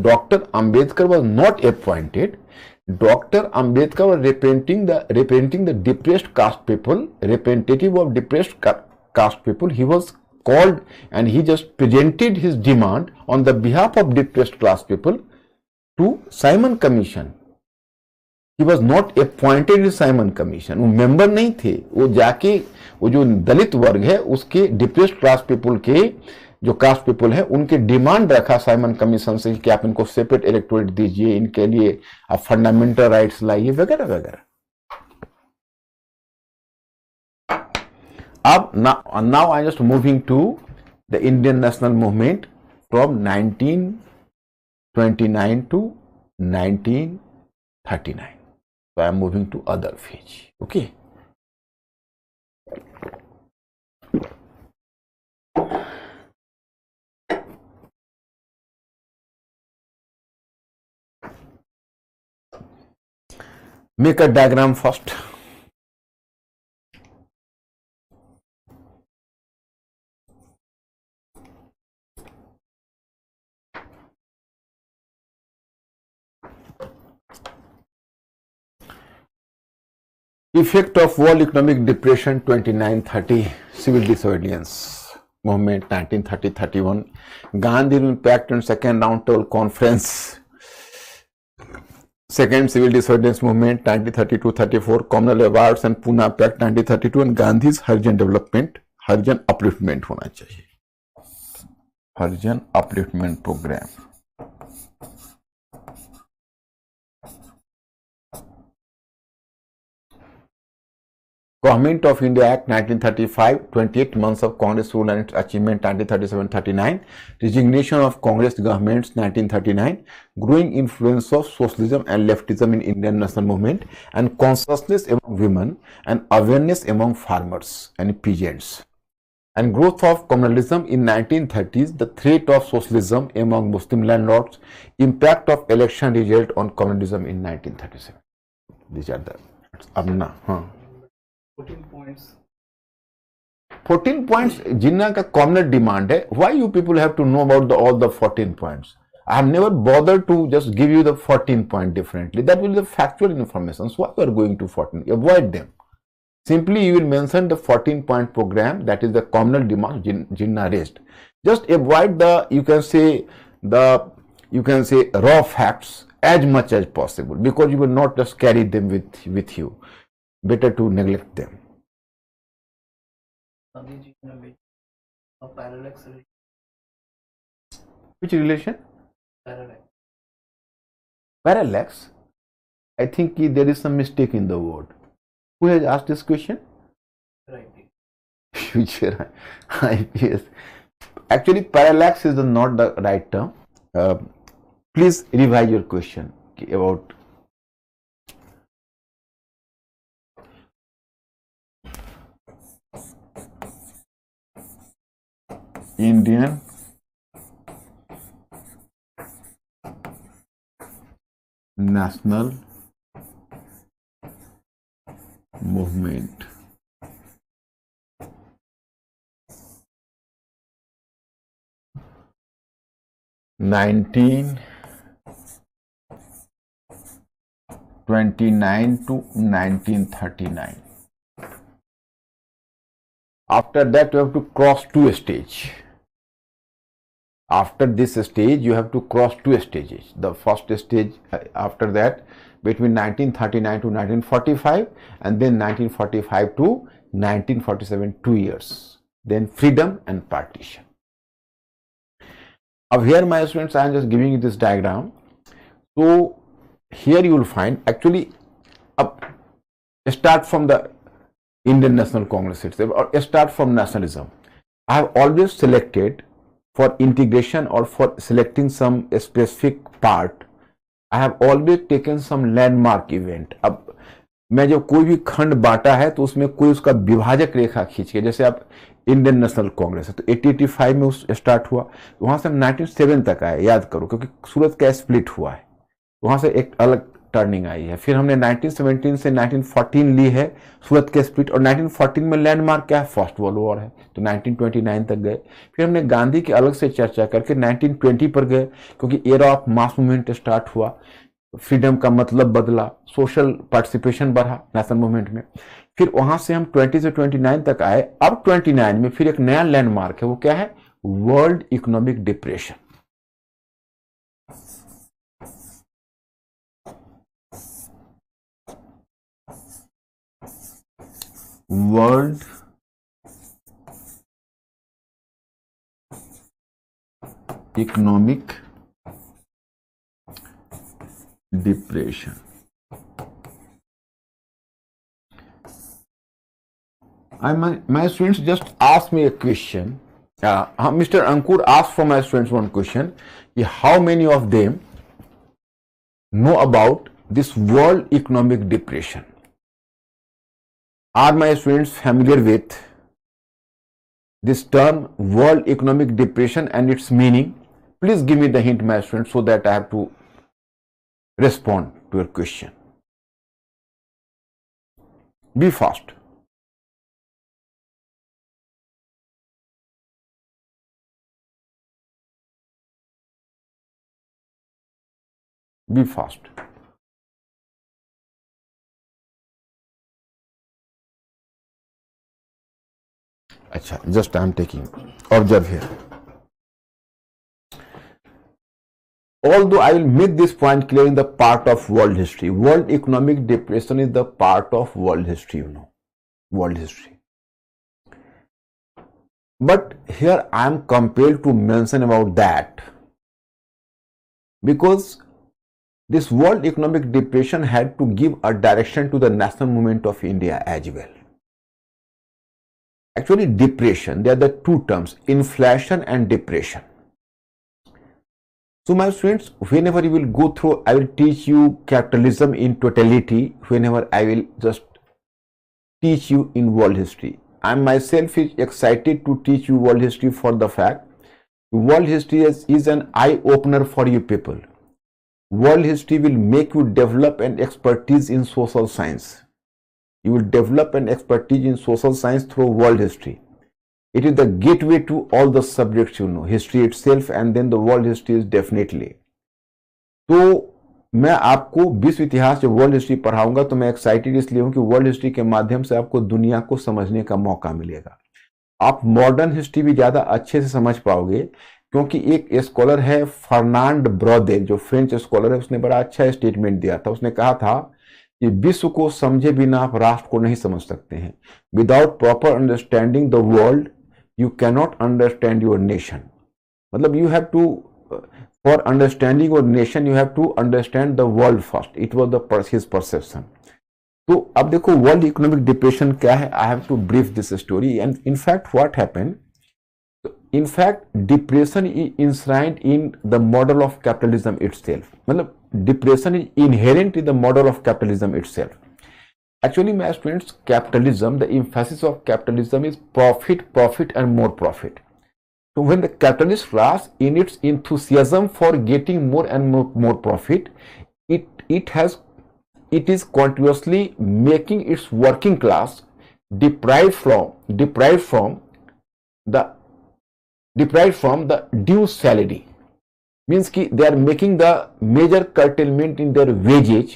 Dr. Ambedkar was not appointed. Dr. Ambedkar was representing the depressed caste people, representative of depressed caste people. He was called and he just presented his demand on the behalf of depressed class people to Simon Commission. He was not appointed in Simon Commission. वो member नहीं थे। वो जाके वो जो दलित वर्ग है उसके डिप्रेस्ड क्लास पीपल के जो कास्ट पीपल है उनके डिमांड रखा साइमन कमीशन से कि आप इनको सेपरेट इलेक्टोरेट दीजिए, इनके लिए आप फंडामेंटल राइट्स लाइए वगैरह वगैरह। अब now I just moving to the Indian national movement from 1929 to 1939. So I am moving to other phase. Okay. Make a diagram first. Effect of World Economic Depression 29-30, Civil Disobedience Movement 1930-31, Gandhi Impact and Second Round Table Conference, Second Civil Disobedience Movement 1932-34, Communal Awards and Pune Pact 1932, and Gandhi's Harijan Development, Harijan Upliftment होना चाहिए, Harijan Upliftment Program. Government of India Act 1935, 28 months of Congress rule and its achievement 1937-39, resignation of Congress governments 1939, growing influence of socialism and leftism in Indian national movement, and consciousness among women and awareness among farmers and peasants, and growth of communalism in 1930s, the threat of socialism among Muslim landlords, impact of election result on communalism in 1937. These are the Abna. 14 points. 14 points जिन्ना का common demand है. Why you people have to know about all the 14 points? I have never bothered to just give you the 14 point differently. That will be the factual information. So why you are going to 14? Avoid them. Simply you will mention the 14 point program, that is the communal demand Jinnah raised. Just avoid the, you can say raw facts as much as possible, because you will not just carry them with you. Better to neglect them. A parallax. Which relation? Parallax. Parallax? I think there is some mistake in the word. Who has asked this question? Right. future IPS. Actually, parallax is not the right term. Please revise your question about Indian national movement. (1929 to 1939). After that, you have to cross two stages. After this stage, you have to cross two stages. The first stage after that, between 1939 to 1945, and then 1945 to 1947, 2 years. Then freedom and partition. Now here, my students, I am just giving you this diagram. So here you will find, actually, start from the Indian National Congress itself, or start from nationalism. I have always selected for integration or for selecting some specific part, I have always taken some landmark event. अब मैं जब कोई भी खंड बांटा है तो उसमें कोई उसका विभाजक रेखा खींच के, जैसे आप इंडियन नेशनल कांग्रेस है तो 1885 में उस स्टार्ट हुआ, वहां से हम 1907 तक आए, याद करो, क्योंकि सूरत का स्प्लिट हुआ है, वहां से एक अलग टर्निंग आई है। फिर हमने 1917 से 1914 ली है सूरत के स्प्लिट, और 1914 में लैंडमार्क क्या है, फर्स्ट वर्ल्ड वॉर है, तो 1929 तक गए। फिर हमने गांधी की अलग से चर्चा करके 1920 पर गए, क्योंकि era of mass movement start हुआ, फ्रीडम का मतलब बदला, सोशल पार्टिसिपेशन बढ़ा नेशनल मूवमेंट में। फिर वहां से हम 20 से 29 तक आए। अब 29 में फिर एक नया लैंडमार्क है, वो क्या है, world economic depression. World economic depression. My students just asked me a question. Mr. Ankur asked for my students one question. How many of them know about this world economic depression? Are my students familiar with this term world economic depression and its meaning? Please give me the hint, my students, so that I have to respond to your question. Be fast. Be fast. Acha, just I am taking, observe here. Although I will make this point clear in the part of world history, world economic depression is the part of world history, world history. But here I am compelled to mention about that, because this world economic depression had to give a direction to the national movement of India as well. Actually, depression, they are the two terms, inflation and depression. So my students, whenever you will go through, I will teach you capitalism in totality, whenever I will just teach you in world history. I myself is excited to teach you world history for the fact world history is an eye-opener for you people. World history will make you develop an expertise in social science. You will develop an expertise in social science through world history. It is the gateway to all the subjects, history itself, and then the world history is definitely. तो मैं आपको विश्व इतिहास जब world history पढ़ाऊंगा तो मैं excited इसलिए हूं कि वर्ल्ड हिस्ट्री के माध्यम से आपको दुनिया को समझने का मौका मिलेगा। आप मॉडर्न हिस्ट्री भी ज्यादा अच्छे से समझ पाओगे, क्योंकि एक स्कॉलर है फर्नांड ब्रॉदेल, जो फ्रेंच स्कॉलर है, उसने बड़ा अच्छा स्टेटमेंट दिया था। उसने कहा था कि विश्व को समझे बिना आप राष्ट्र को नहीं समझ सकते हैं। Without proper understanding the world you cannot understand your nation. मतलब you have to, for understanding your nation, you have to understand the world first. It was his perception. तो अब देखो वर्ल्ड इकोनॉमिक डिप्रेशन क्या है, I have to brief this story and in fact what happened, in fact depression is enshrined in the model of capitalism itself. मतलब depression is inherent in the model of capitalism itself. Actually my students, capitalism, the emphasis of capitalism is profit, profit and more profit. So when the capitalist class in its enthusiasm for getting more and more profit, it is continuously making its working class deprived from the due salary, means ki they are making the major curtailment in their wages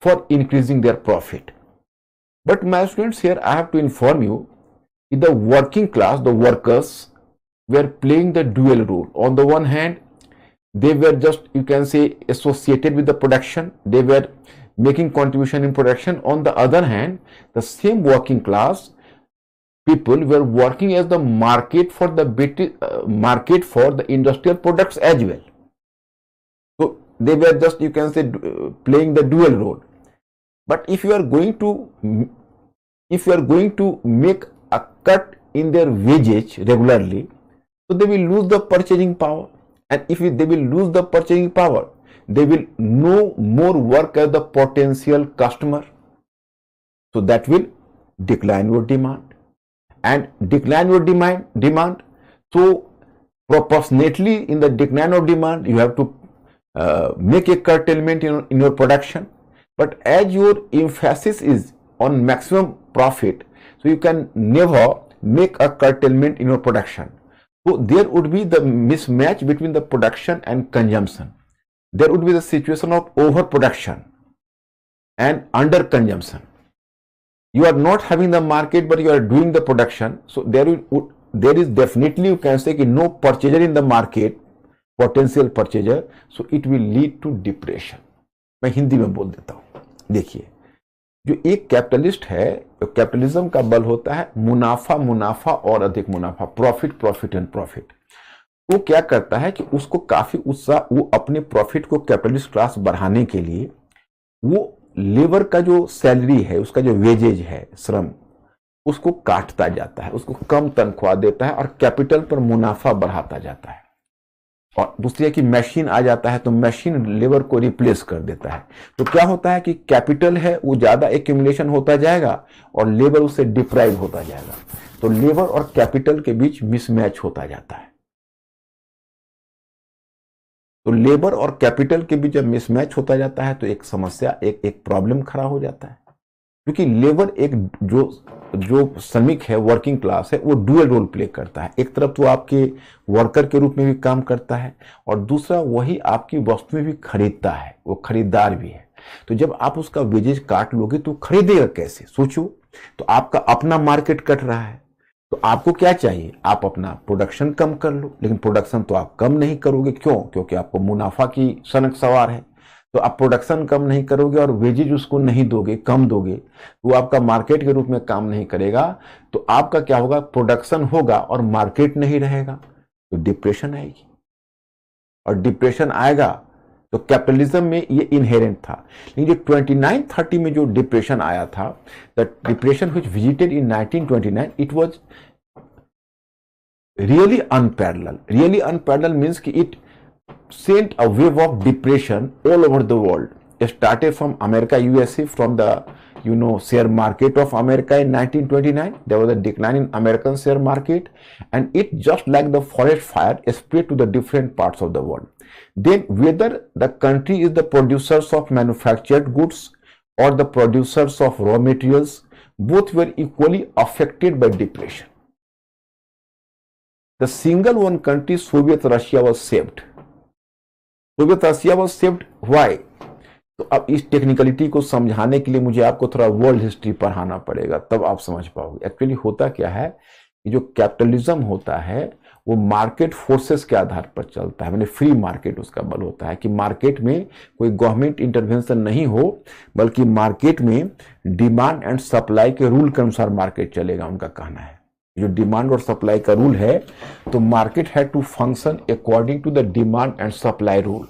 for increasing their profit. But my students, here I have to inform you, the working class, the workers were playing the dual role. On the one hand, they were just, you can say, associated with the production, they were making contribution in production. On the other hand, the same working class people were working as the market for the industrial products as well. So they were just, you can say, playing the dual role. But if you are going to make a cut in their wages regularly, so they will lose the purchasing power, and if they will lose the purchasing power, they will no more work as the potential customer, so that will decline your demand. And decline your demand, so proportionately in the decline of demand you have to make a curtailment in your production. But as your emphasis is on maximum profit, so you can never make a curtailment in your production. So there would be the mismatch between the production and consumption. There would be the situation of overproduction and under consumption. You are not having the market, but you are doing the production. So there is definitely, you can say, no purchaser in the market, potential purchaser. So it will lead to depression. मैं हिंदी में बोल देता हूँ. देखिए, जो एक capitalist है, capitalism का बल होता है मुनाफा, मुनाफा और अधिक मुनाफा, प्रॉफिट, प्रॉफिट एंड प्रॉफिट. वो क्या करता है कि उसको काफी उत्साह, वो अपने प्रॉफिट को कैपिटलिस्ट क्लास बढ़ाने के लिए वो लेबर का जो सैलरी है, उसका जो वेजेज है, श्रम, उसको काटता जाता है, उसको कम तनख्वाह देता है और कैपिटल पर मुनाफा बढ़ाता जाता है. और दूसरी है कि मशीन आ जाता है तो मशीन लेबर को रिप्लेस कर देता है. तो क्या होता है कि कैपिटल है वो ज्यादा एक्यूमुलेशन होता जाएगा और लेबर उससे डिप्राइव होता जाएगा. तो लेबर और कैपिटल के बीच मिसमैच होता जाता है. तो लेबर और कैपिटल के बीच जब मिसमैच होता जाता है तो एक समस्या, एक प्रॉब्लम खड़ा हो जाता है. क्योंकि लेबर एक जो श्रमिक है, वर्किंग क्लास है, वो डुअल रोल प्ले करता है. एक तरफ तो आपके वर्कर के रूप में भी काम करता है और दूसरा वही आपकी वस्तुएं भी खरीदता है, वो खरीदार भी है. तो जब आप उसका वेजेज काट लोगे तो खरीदेगा कैसे, सोचो. तो आपका अपना मार्केट कट रहा है, तो आपको क्या चाहिए, आप अपना प्रोडक्शन कम कर लो. लेकिन प्रोडक्शन तो आप कम नहीं करोगे, क्यों? क्योंकि आपको मुनाफा की सनक सवार है. तो आप प्रोडक्शन कम नहीं करोगे और वेजेज उसको नहीं दोगे, कम दोगे, वो आपका मार्केट के रूप में काम नहीं करेगा. तो आपका क्या होगा, प्रोडक्शन होगा और मार्केट नहीं रहेगा, तो डिप्रेशन आएगी. और डिप्रेशन आएगा तो कैपिटलिज्म में ये इनहेरेंट था. लेकिन जो 2930 में जो डिप्रेशन आया था, the depression which visited in 1929, it was really unparalleled. Really unparalleled means कि it sent a wave of depression all over the world. It started from America, USA, from the share market of America in 1929. There was a decline in American share market, and it just like the forest fire spread to the different parts of the world. Then whether the country is the producers of manufactured goods or the producers of raw materials, both were equally affected by depression. The single one country, Soviet Russia, was saved. Soviet Russia was saved. Why? तो अब इस technicality को समझाने के लिए मुझे आपको थोड़ा वर्ल्ड हिस्ट्री पढ़ाना पड़ेगा, तब आप समझ पाओगे. एक्चुअली होता क्या है कि जो कैपिटलिज्म होता है वो मार्केट फोर्सेस के आधार पर चलता है. मैंने फ्री मार्केट उसका बल होता है कि मार्केट में कोई गवर्नमेंट इंटरवेंशन नहीं हो, बल्कि मार्केट में डिमांड एंड सप्लाई के रूल के अनुसार मार्केट चलेगा, उनका कहना है. जो डिमांड और सप्लाई का रूल है, तो market had to function according to the demand and supply rule.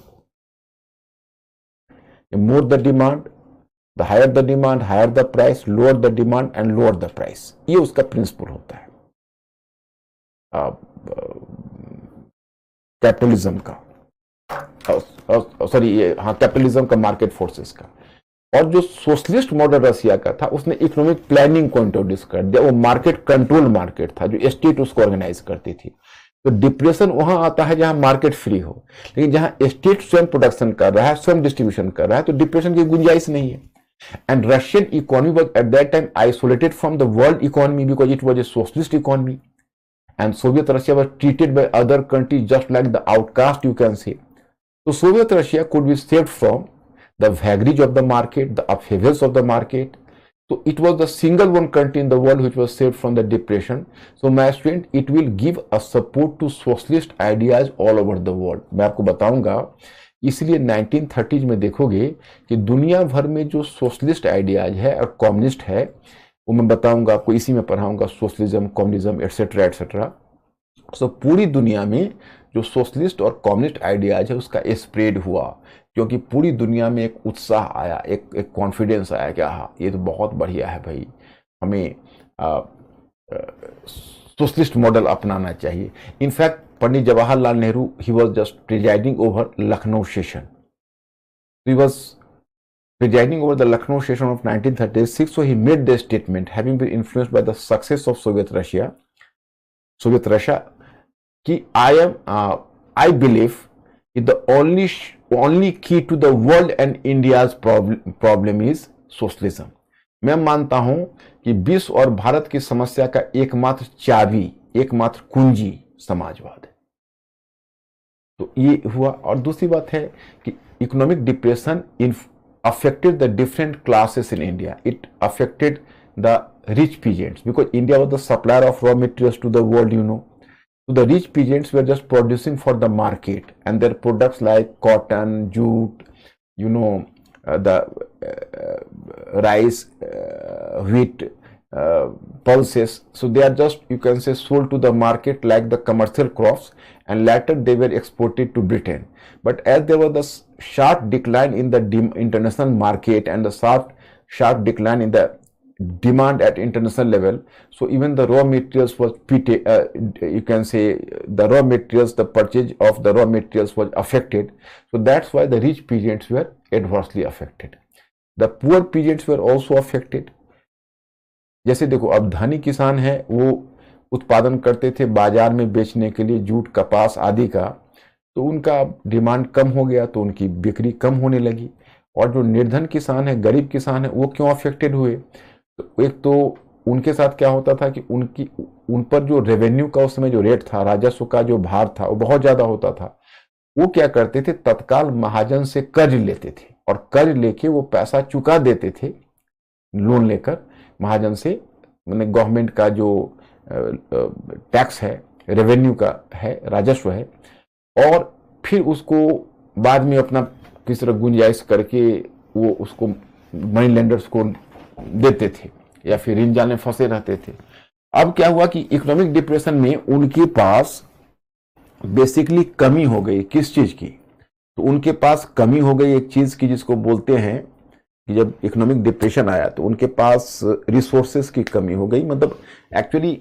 More the demand, the higher the demand higher the price, lower the demand and lower the price. ये उसका principal होता है capitalism का, sorry ये हाँ capitalism का, market forces का। और जो सोशलिस्ट मॉडल रशिया का था उसने इकोनॉमिक प्लानिंग को इंट्रोड्यूस कर दिया। वो मार्केट कंट्रोल मार्केट था, जो स्टेट उसको ऑर्गेनाइज करती थी। तो डिप्रेशन वहां आता है जहां मार्केट फ्री हो, लेकिन जहां स्टेट स्वयं प्रोडक्शन कर रहा है, स्वयं डिस्ट्रीब्यूशन कर रहा है, तो डिप्रेशन की गुंजाइश नहीं है। And Russian economy was at that time isolated from the world economy because it was a socialist economy, and Soviet Russia was treated by other countries just like the outcast you can say. So Soviet Russia could be saved from the vagaries of the market, the upheavals of the market. So it was the single one country in the world which was saved from the depression. So my student, it will give a support to socialist ideas all over the world. मैं आपको बताऊंगा, इसलिए 1930s में देखोगे कि दुनिया भर में जो सोशलिस्ट आइडियाज है और कम्युनिस्ट है, वो मैं बताऊंगा आपको, इसी में पढ़ाऊंगा, सोशलिज्म, कम्युनिज्म एटसेट्रा एटसेट्रा। सो पूरी दुनिया में जो सोशलिस्ट और कम्युनिस्ट आइडियाज है उसका स्प्रेड हुआ, क्योंकि पूरी दुनिया में एक उत्साह आया, एक कॉन्फिडेंस आया कि हाँ ये तो बहुत बढ़िया है भाई, हमें सोशलिस्ट मॉडल अपनाना चाहिए। In fact Pandit Jawaharlal Nehru, he was just presiding over Lucknow session, he was presiding over the Lucknow session of 1936, so he made the statement, having been influenced by the success of Soviet Russia, कि I believe the only key to the world and India's problem is socialism. मैं मानता हूं कि विश्व और भारत की समस्या का एकमात्र चाबी, एकमात्र कुंजी समाजवाद है। तो ये हुआ। और दूसरी बात है कि economic depression affected the different classes in India. It affected the rich peasants because India was the supplier of raw materials to the world, you know. So the rich peasants were just producing for the market, and their products like cotton, jute, you know, the rice, wheat, pulses. So they are just, you can say, sold to the market like the commercial crops, and later they were exported to Britain. But as there was the sharp decline in the international market and the sharp decline in the demand at international level, so even the raw materials was you can say the raw materials, the purchase of the raw materials was affected. So that's why the rich peasants were adversely affected. The poor peasants were also affected. जैसे देखो, अब धनी किसान है, वो उत्पादन करते थे बाजार में बेचने के लिए जूट, कपास आदि का, तो उनका डिमांड कम हो गया, तो उनकी बिक्री कम होने लगी। और जो निर्धन किसान है, गरीब किसान है, वो क्यों अफेक्टेड हुए? तो एक तो उनके साथ क्या होता था कि उन पर जो रेवेन्यू का उस समय जो रेट था, राजस्व का जो भार था, वो बहुत ज्यादा होता था। वो क्या करते थे, तत्काल महाजन से कर्ज लेते थे, और कर्ज लेके वो पैसा चुका देते थे, लोन लेकर महाजन से, मैंने गवर्नमेंट का जो टैक्स है, रेवेन्यू का है, राजस्व है, और फिर उसको बाद में अपना किस तरह गुंजाइश करके वो उसको मनी लेंडर्स को देते थे, या फिर ऋण जाल में फंसे रहते थे। अब क्या हुआ कि इकोनॉमिक डिप्रेशन में उनके पास बेसिकली कमी हो गई। किस चीज की? तो उनके पास कमी हो गई एक चीज की, जिसको बोलते हैं कि जब इकोनॉमिक डिप्रेशन आया तो उनके पास रिसोर्सेस की कमी हो गई। मतलब एक्चुअली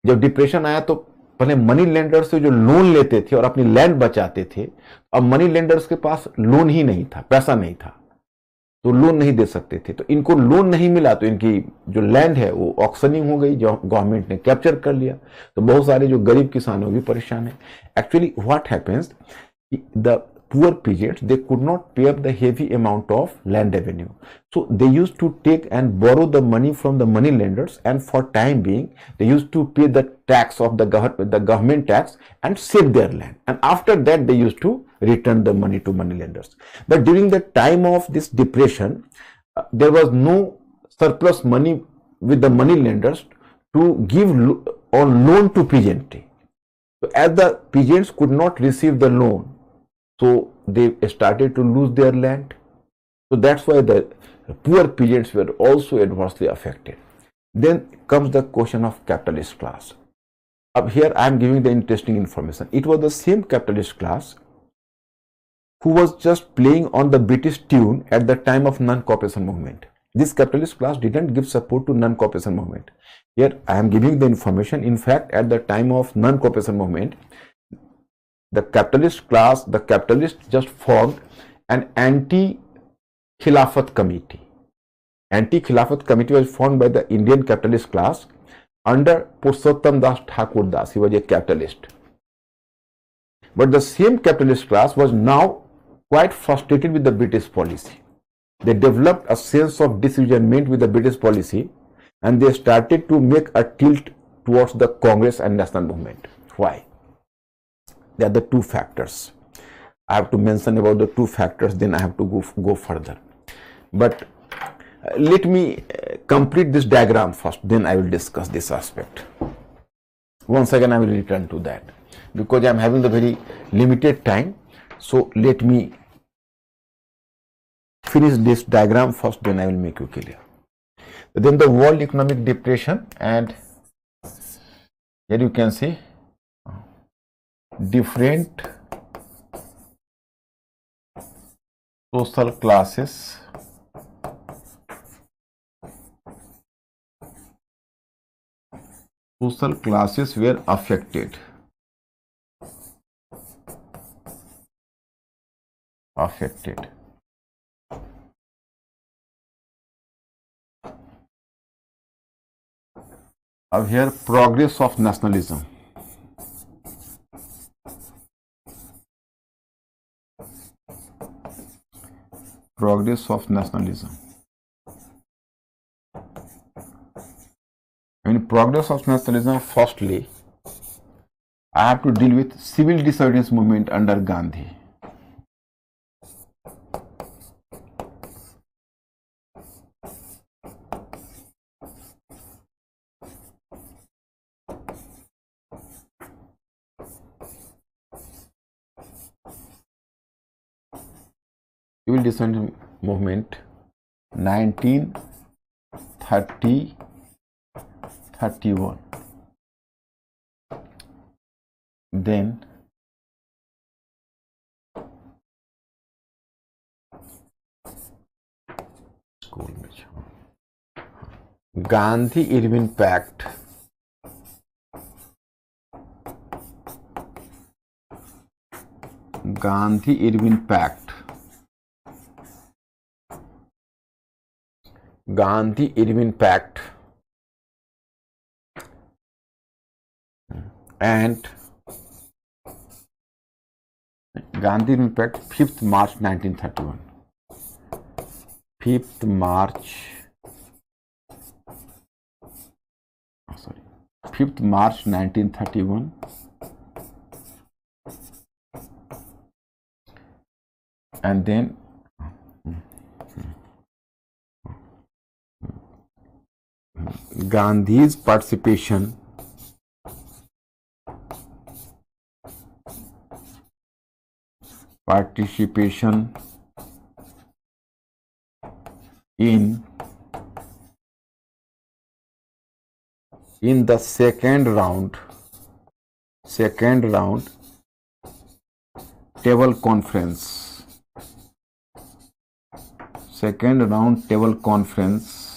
जब डिप्रेशन आया तो पहले मनी लेंडर से जो लोन लेते थे और अपनी लैंड बचाते थे, अब मनी लेंडर्स के पास लोन ही नहीं था, पैसा नहीं था, तो लोन नहीं दे सकते थे। तो इनको लोन नहीं मिला, तो इनकी जो लैंड है वो ऑक्शनिंग हो गई, जो गवर्नमेंट ने कैप्चर कर लिया। तो बहुत सारे जो गरीब किसान है भी परेशान है। Actually what happens, the poor peasants, they could not pay up the heavy amount of land revenue, so they used to take and borrow the money from the money lenders, and for time being they used to pay the tax of the government tax and save their land, and after that they used to return the money to money lenders. But during the time of this depression, there was no surplus money with the money lenders to give on loan to peasantry. So as the peasants could not receive the loan, so they started to lose their land. So that's why the poor peasants were also adversely affected. Then comes the question of capitalist class. Up here I am giving the interesting information. It was the same capitalist class who was just playing on the British tune at the time of non-cooperation movement. This capitalist class didn't give support to non-cooperation movement. Here I am giving the information. In fact, at the time of non-cooperation movement, the capitalist class, the capitalists just formed an anti-Khilafat committee. Anti-Khilafat committee was formed by the Indian capitalist class under Purushottam Das Thakur Das. He was a capitalist. But the same capitalist class was now quite frustrated with the British policy. They developed a sense of disillusionment with the British policy, and they started to make a tilt towards the Congress and national movement. Why? There are the two factors. I have to mention about the two factors, then I have to go further. But let me complete this diagram first, then I will discuss this aspect. Once again, I will return to that because I am having the very limited time. So let me finish this diagram first, then I will make you clear. Then the World Economic Depression, and here you can see different social classes were affected. Now here, progress of nationalism. Progress of nationalism. In progress of nationalism, firstly, I have to deal with civil disobedience movement under Gandhi. Civil disobedience movement 1930-31. Then Gandhi-Irwin Pact. Gandhi-Irwin Pact. Gandhi-Irwin Pact and Gandhi-Irwin Pact, 5th March 1931. 5th March 1931. And then Gandhi's participation in the second round table conference. Second round table conference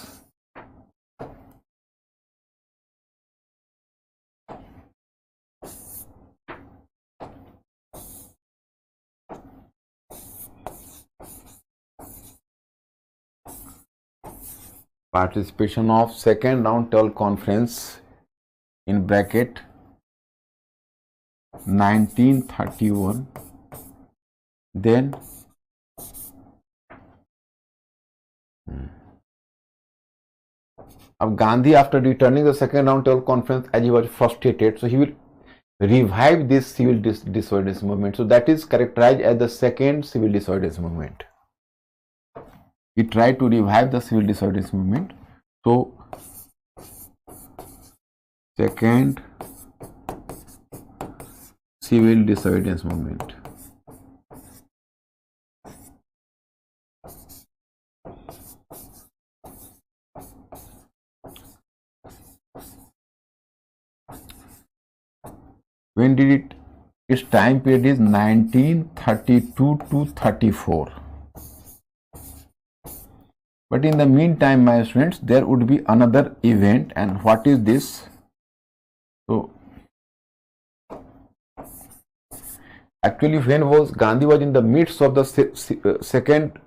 participation of second round table conference in bracket 1931. Then Gandhi, after returning the second round table conference, as he was frustrated, so he will revive this civil disobedience movement. So that is characterized as the second civil disobedience movement. He tried to revive the civil disobedience movement. So second civil disobedience movement. When did it its time period is 1932 to 34. But in the meantime, my students, there would be another event, and what is this? So actually, when was Gandhi was in the midst of the second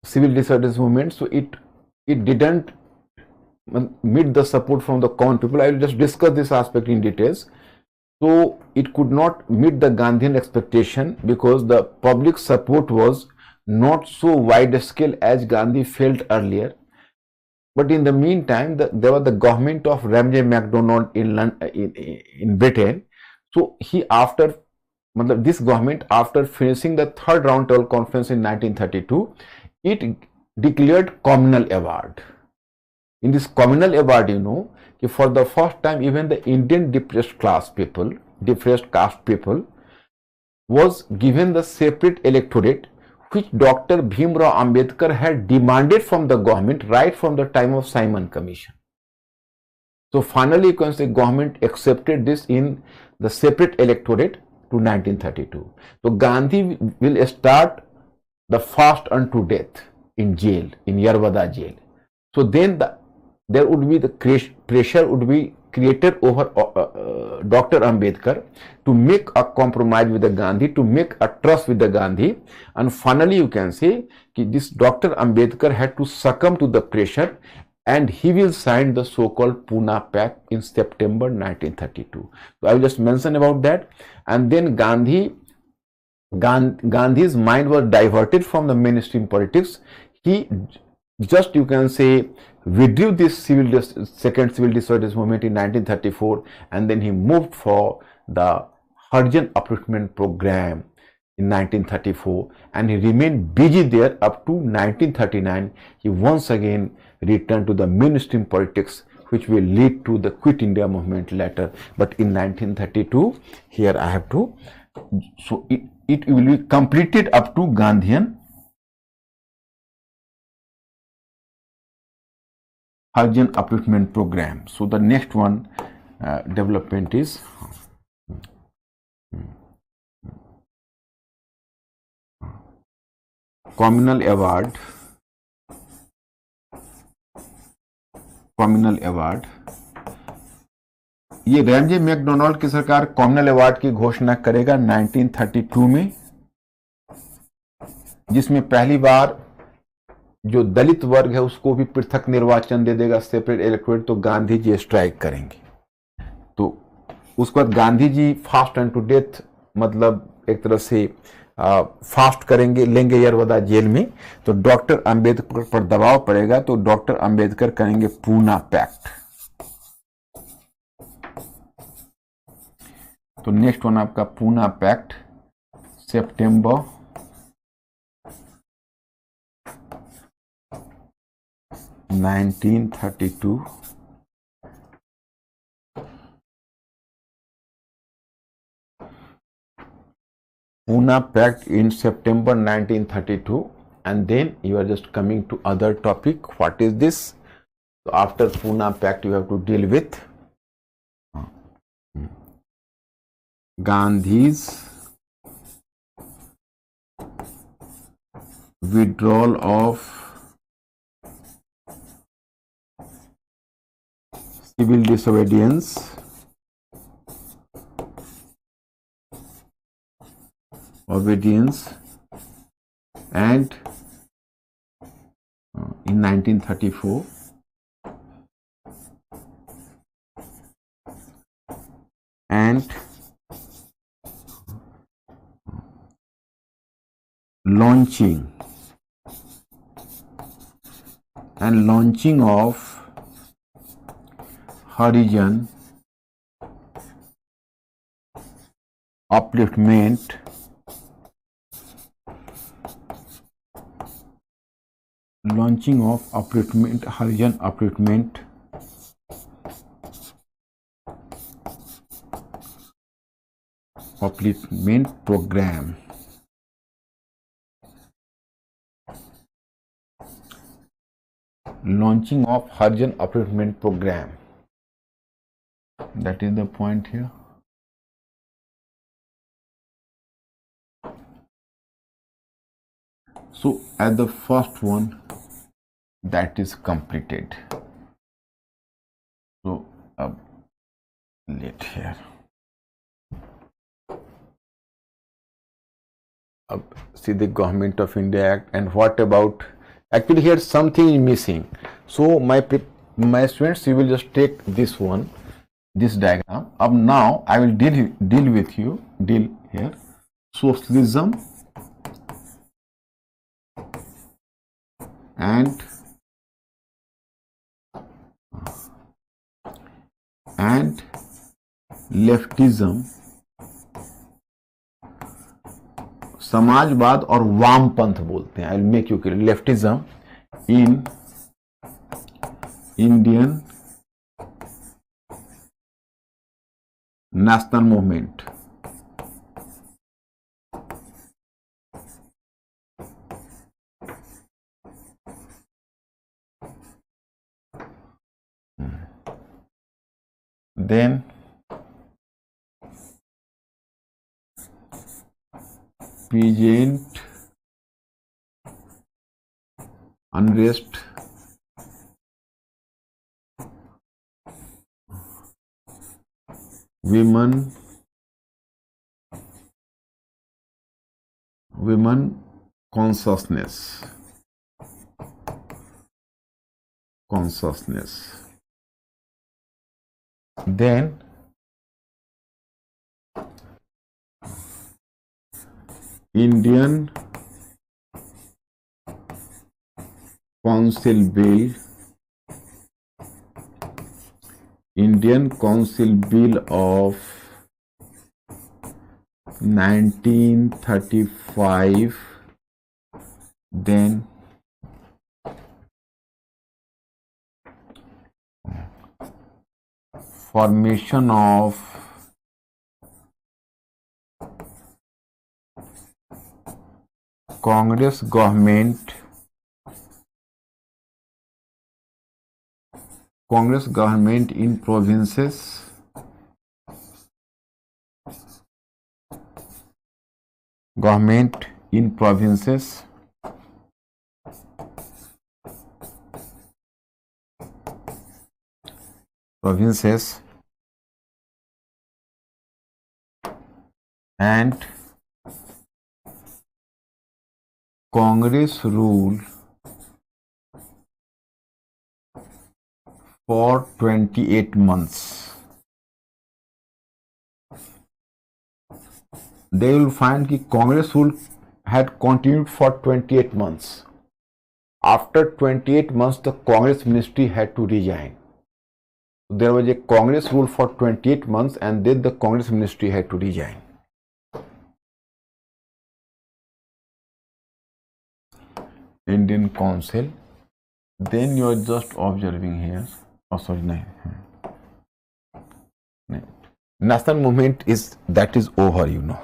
civil disobedience movement, so it didn't meet the support from the common people. I will just discuss this aspect in details. So it could not meet the Gandhian expectation because the public support was not so wide scale as Gandhi felt earlier. But in the meantime, there was the government of Ramsay MacDonald in Britain. So this government, after finishing the third round table conference in 1932, it declared communal award. In this communal award, for the first time, even the Indian depressed caste people was given the separate electorate which Dr. Bhimrao Ambedkar had demanded from the government right from the time of Simon Commission. So finally, you can say government accepted this in the separate electorate to 1932. So Gandhi will start the fast unto death in jail, in Yerwada jail. So then there would be the pressure would be created over Dr. Ambedkar to make a compromise with the Gandhi, to make a trust with the Gandhi, and finally you can say that this Dr. Ambedkar had to succumb to the pressure and he will sign the so-called Pune Pact in September 1932. So I will just mention about that. And then Gandhi's mind was diverted from the mainstream politics. He just, you can say, withdrew this second civil disobedience movement in 1934, and then he moved for the Harijan upliftment program in 1934, and he remained busy there up to 1939. He once again returned to the mainstream politics, which will lead to the Quit India movement later. But in 1932, here I have to, so it will be completed up to Gandhian Harijan upliftment program. So the next one development is communal award. ये Ramsay McDonald की सरकार communal award की घोषणा करेगा 1932 में, जिसमें पहली बार जो दलित वर्ग है उसको भी पृथक निर्वाचन दे देगा, सेपरेट इलेक्टोरेट। तो गांधी जी स्ट्राइक करेंगे। तो उसके बाद Gandhi ji fast and to death, मतलब एक तरह से फास्ट करेंगे, लेंगे यरवदा जेल में। तो डॉक्टर अंबेडकर पर दबाव पड़ेगा, तो डॉक्टर अंबेडकर करेंगे पूना पैक्ट। तो नेक्स्ट वन आपका Poona pact, September 1932। Pune Pact in September 1932, and then you are just coming to other topic. What is this? So after Pune Pact, you have to deal with Gandhi's withdrawal of civil disobedience and in 1934 and launching of Harijan upliftment Harijan upliftment program. Launching of Harijan upliftment program. That is the point here. So at the first one, that is completed. So let here. See the Government of India Act, and what about, actually here something is missing. So my students, you will just take this one, this diagram. Now I will deal with you, deal here, socialism and leftism, समाजवाद और वामपंथ बोलते हैं. I will make you clear. Leftism in Indian national movement. Then peasant unrest, women consciousness. Then Indian Council Bill, of 1935. Then formation of Congress government in provinces. Government in provinces. And Congress rule for 28 months. They will find that Congress rule had continued for 28 months. After 28 months, the Congress ministry had to resign. There was a Congress rule for 28 months, and then the Congress ministry had to resign. Indian Council. Then you are just observing here. Oh, sorry, no. National movement is over, you know.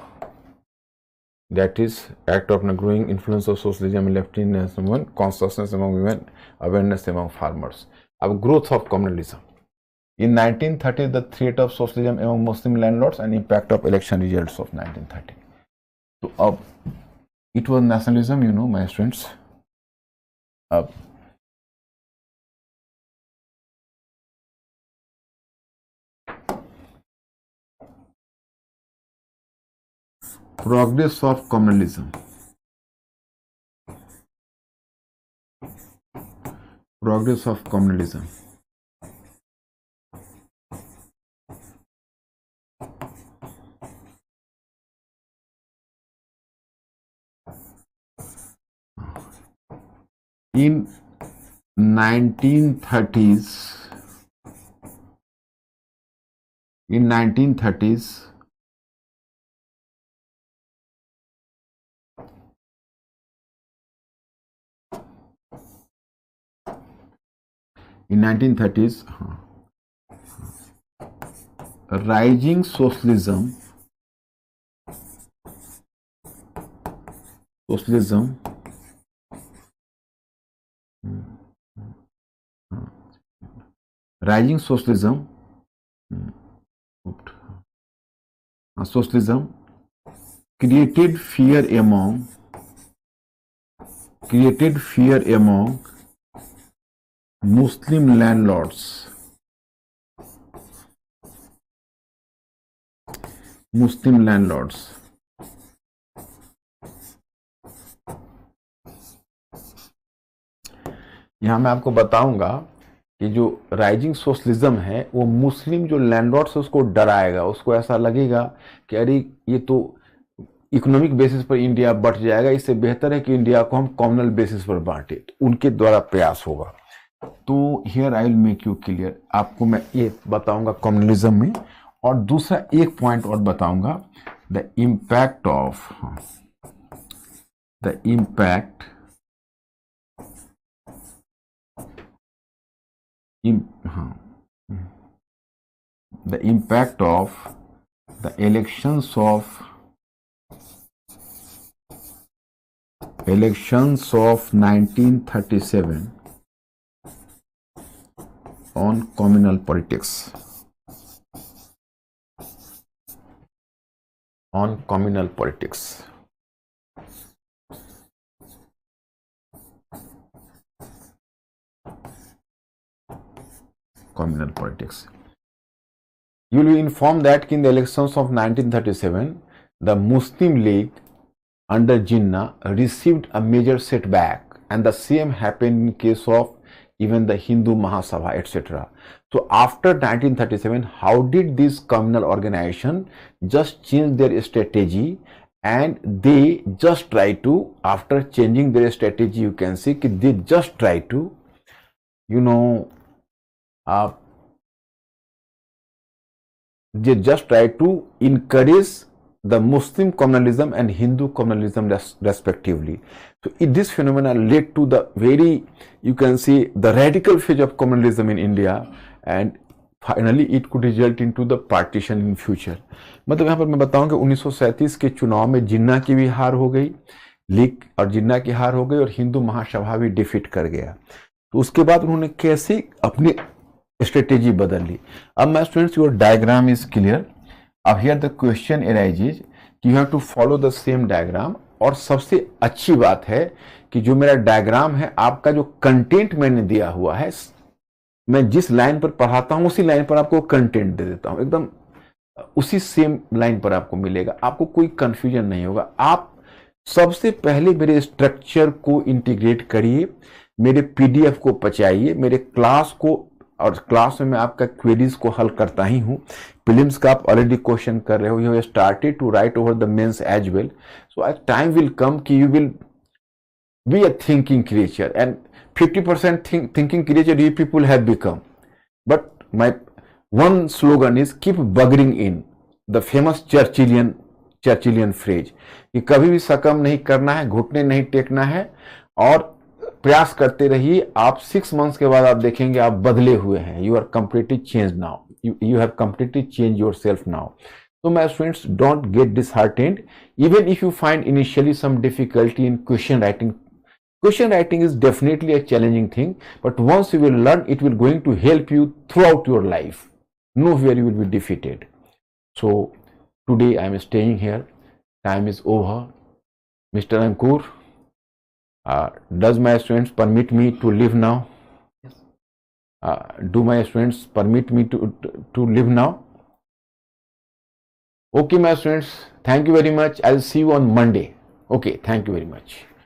That is act of growing influence of socialism in left-wing national consciousness among women, awareness among farmers. अब growth of communalism. In 1930, the threat of socialism among Muslim landlords and impact of election results of 1930. So it was nationalism, you know, my students. Progress of communalism. In 1930s, in 1930s, rising socialism created fear among created fear among Muslim landlords. Muslim landlords. यहां मैं आपको बताऊंगा कि जो rising socialism है वो मुस्लिम जो landlords है उसको डराएगा, उसको ऐसा लगेगा कि अरे ये तो इकोनॉमिक बेसिस पर इंडिया बढ़ जाएगा, इससे बेहतर है कि इंडिया को हम कॉम्युनल बेसिस पर बांटे। तो उनके द्वारा प्रयास होगा। तो here I will make you clear, आपको मैं ये बताऊंगा कम्युनलिज्म में, और दूसरा एक पॉइंट और बताऊंगा, the impact of the impact the impact of the elections of 1937 on communal politics. On communal politics. Communal politics. You will be informed that in the elections of 1937, the Muslim League under Jinnah received a major setback, and the same happened in case of even the Hindu Mahasabha, etc. So after 1937, how did this communal organization just change their strategy, and they just try to, after changing their strategy, you can see that they just try to, they just try to encourage the Muslim communalism and Hindu communalism respectively. So this phenomena led to the very, you can see, the radical phase of communalism in India, and finally it could result into the partition in future. मतलब यहाँ पर मैं बताऊं कि 1937 के चुनाव में जिन्ना की भी हार हो गई, लीग और जिन्ना की हार हो गई, और हिंदू महासभा भी डिफीट कर गया। तो उसके बाद उन्होंने कैसे अपनी स्ट्रेटेजी बदल ली। अब my students, your diagram is clear. अब हियर द क्वेश्चन अराइजेज कि you have to follow the same diagram. और सबसे अच्छी बात है कि जो मेरा डायग्राम है, आपका जो कंटेंट मैंने दिया हुआ है, मैं जिस लाइन पर पढ़ाता हूं उसी लाइन पर आपको कंटेंट दे देता हूं, एकदम उसी सेम लाइन पर आपको मिलेगा, आपको कोई कंफ्यूजन नहीं होगा। आप सबसे पहले मेरे स्ट्रक्चर को इंटीग्रेट करिए, मेरे पीडीएफ को पचाइए, मेरे क्लास को, और क्लास में मैं आपका क्वेरीज को हल करता ही हूं। प्रीलिम्स का आप ऑलरेडी क्वेश्चन कर रहे हो, you have started to write over the mains as well. So as time will come कि you will be a thinking creature, and 50% thinking creature you people have become. But my one slogan is keep buggering in, the famous Churchillian phrase कि कभी भी सकम नहीं करना है, घुटने नहीं टेकना है, और प्रयास करते रहिए। आप 6 months के बाद आप देखेंगे आप बदले हुए हैं। You are completely changed now. You have completely changed yourself now. So my students, don't get disheartened. Even if you find initially some difficulty in question writing is definitely a challenging thing, but once you will learn, it will going to help you throughout your life. Nowhere you will be defeated. So today I am staying here. Time is over. Mr. Ankur, does my students permit me to leave now? Yes. Do my students permit me to leave now? Okay, my students, thank you very much. I'll see you on Monday. Okay, thank you very much.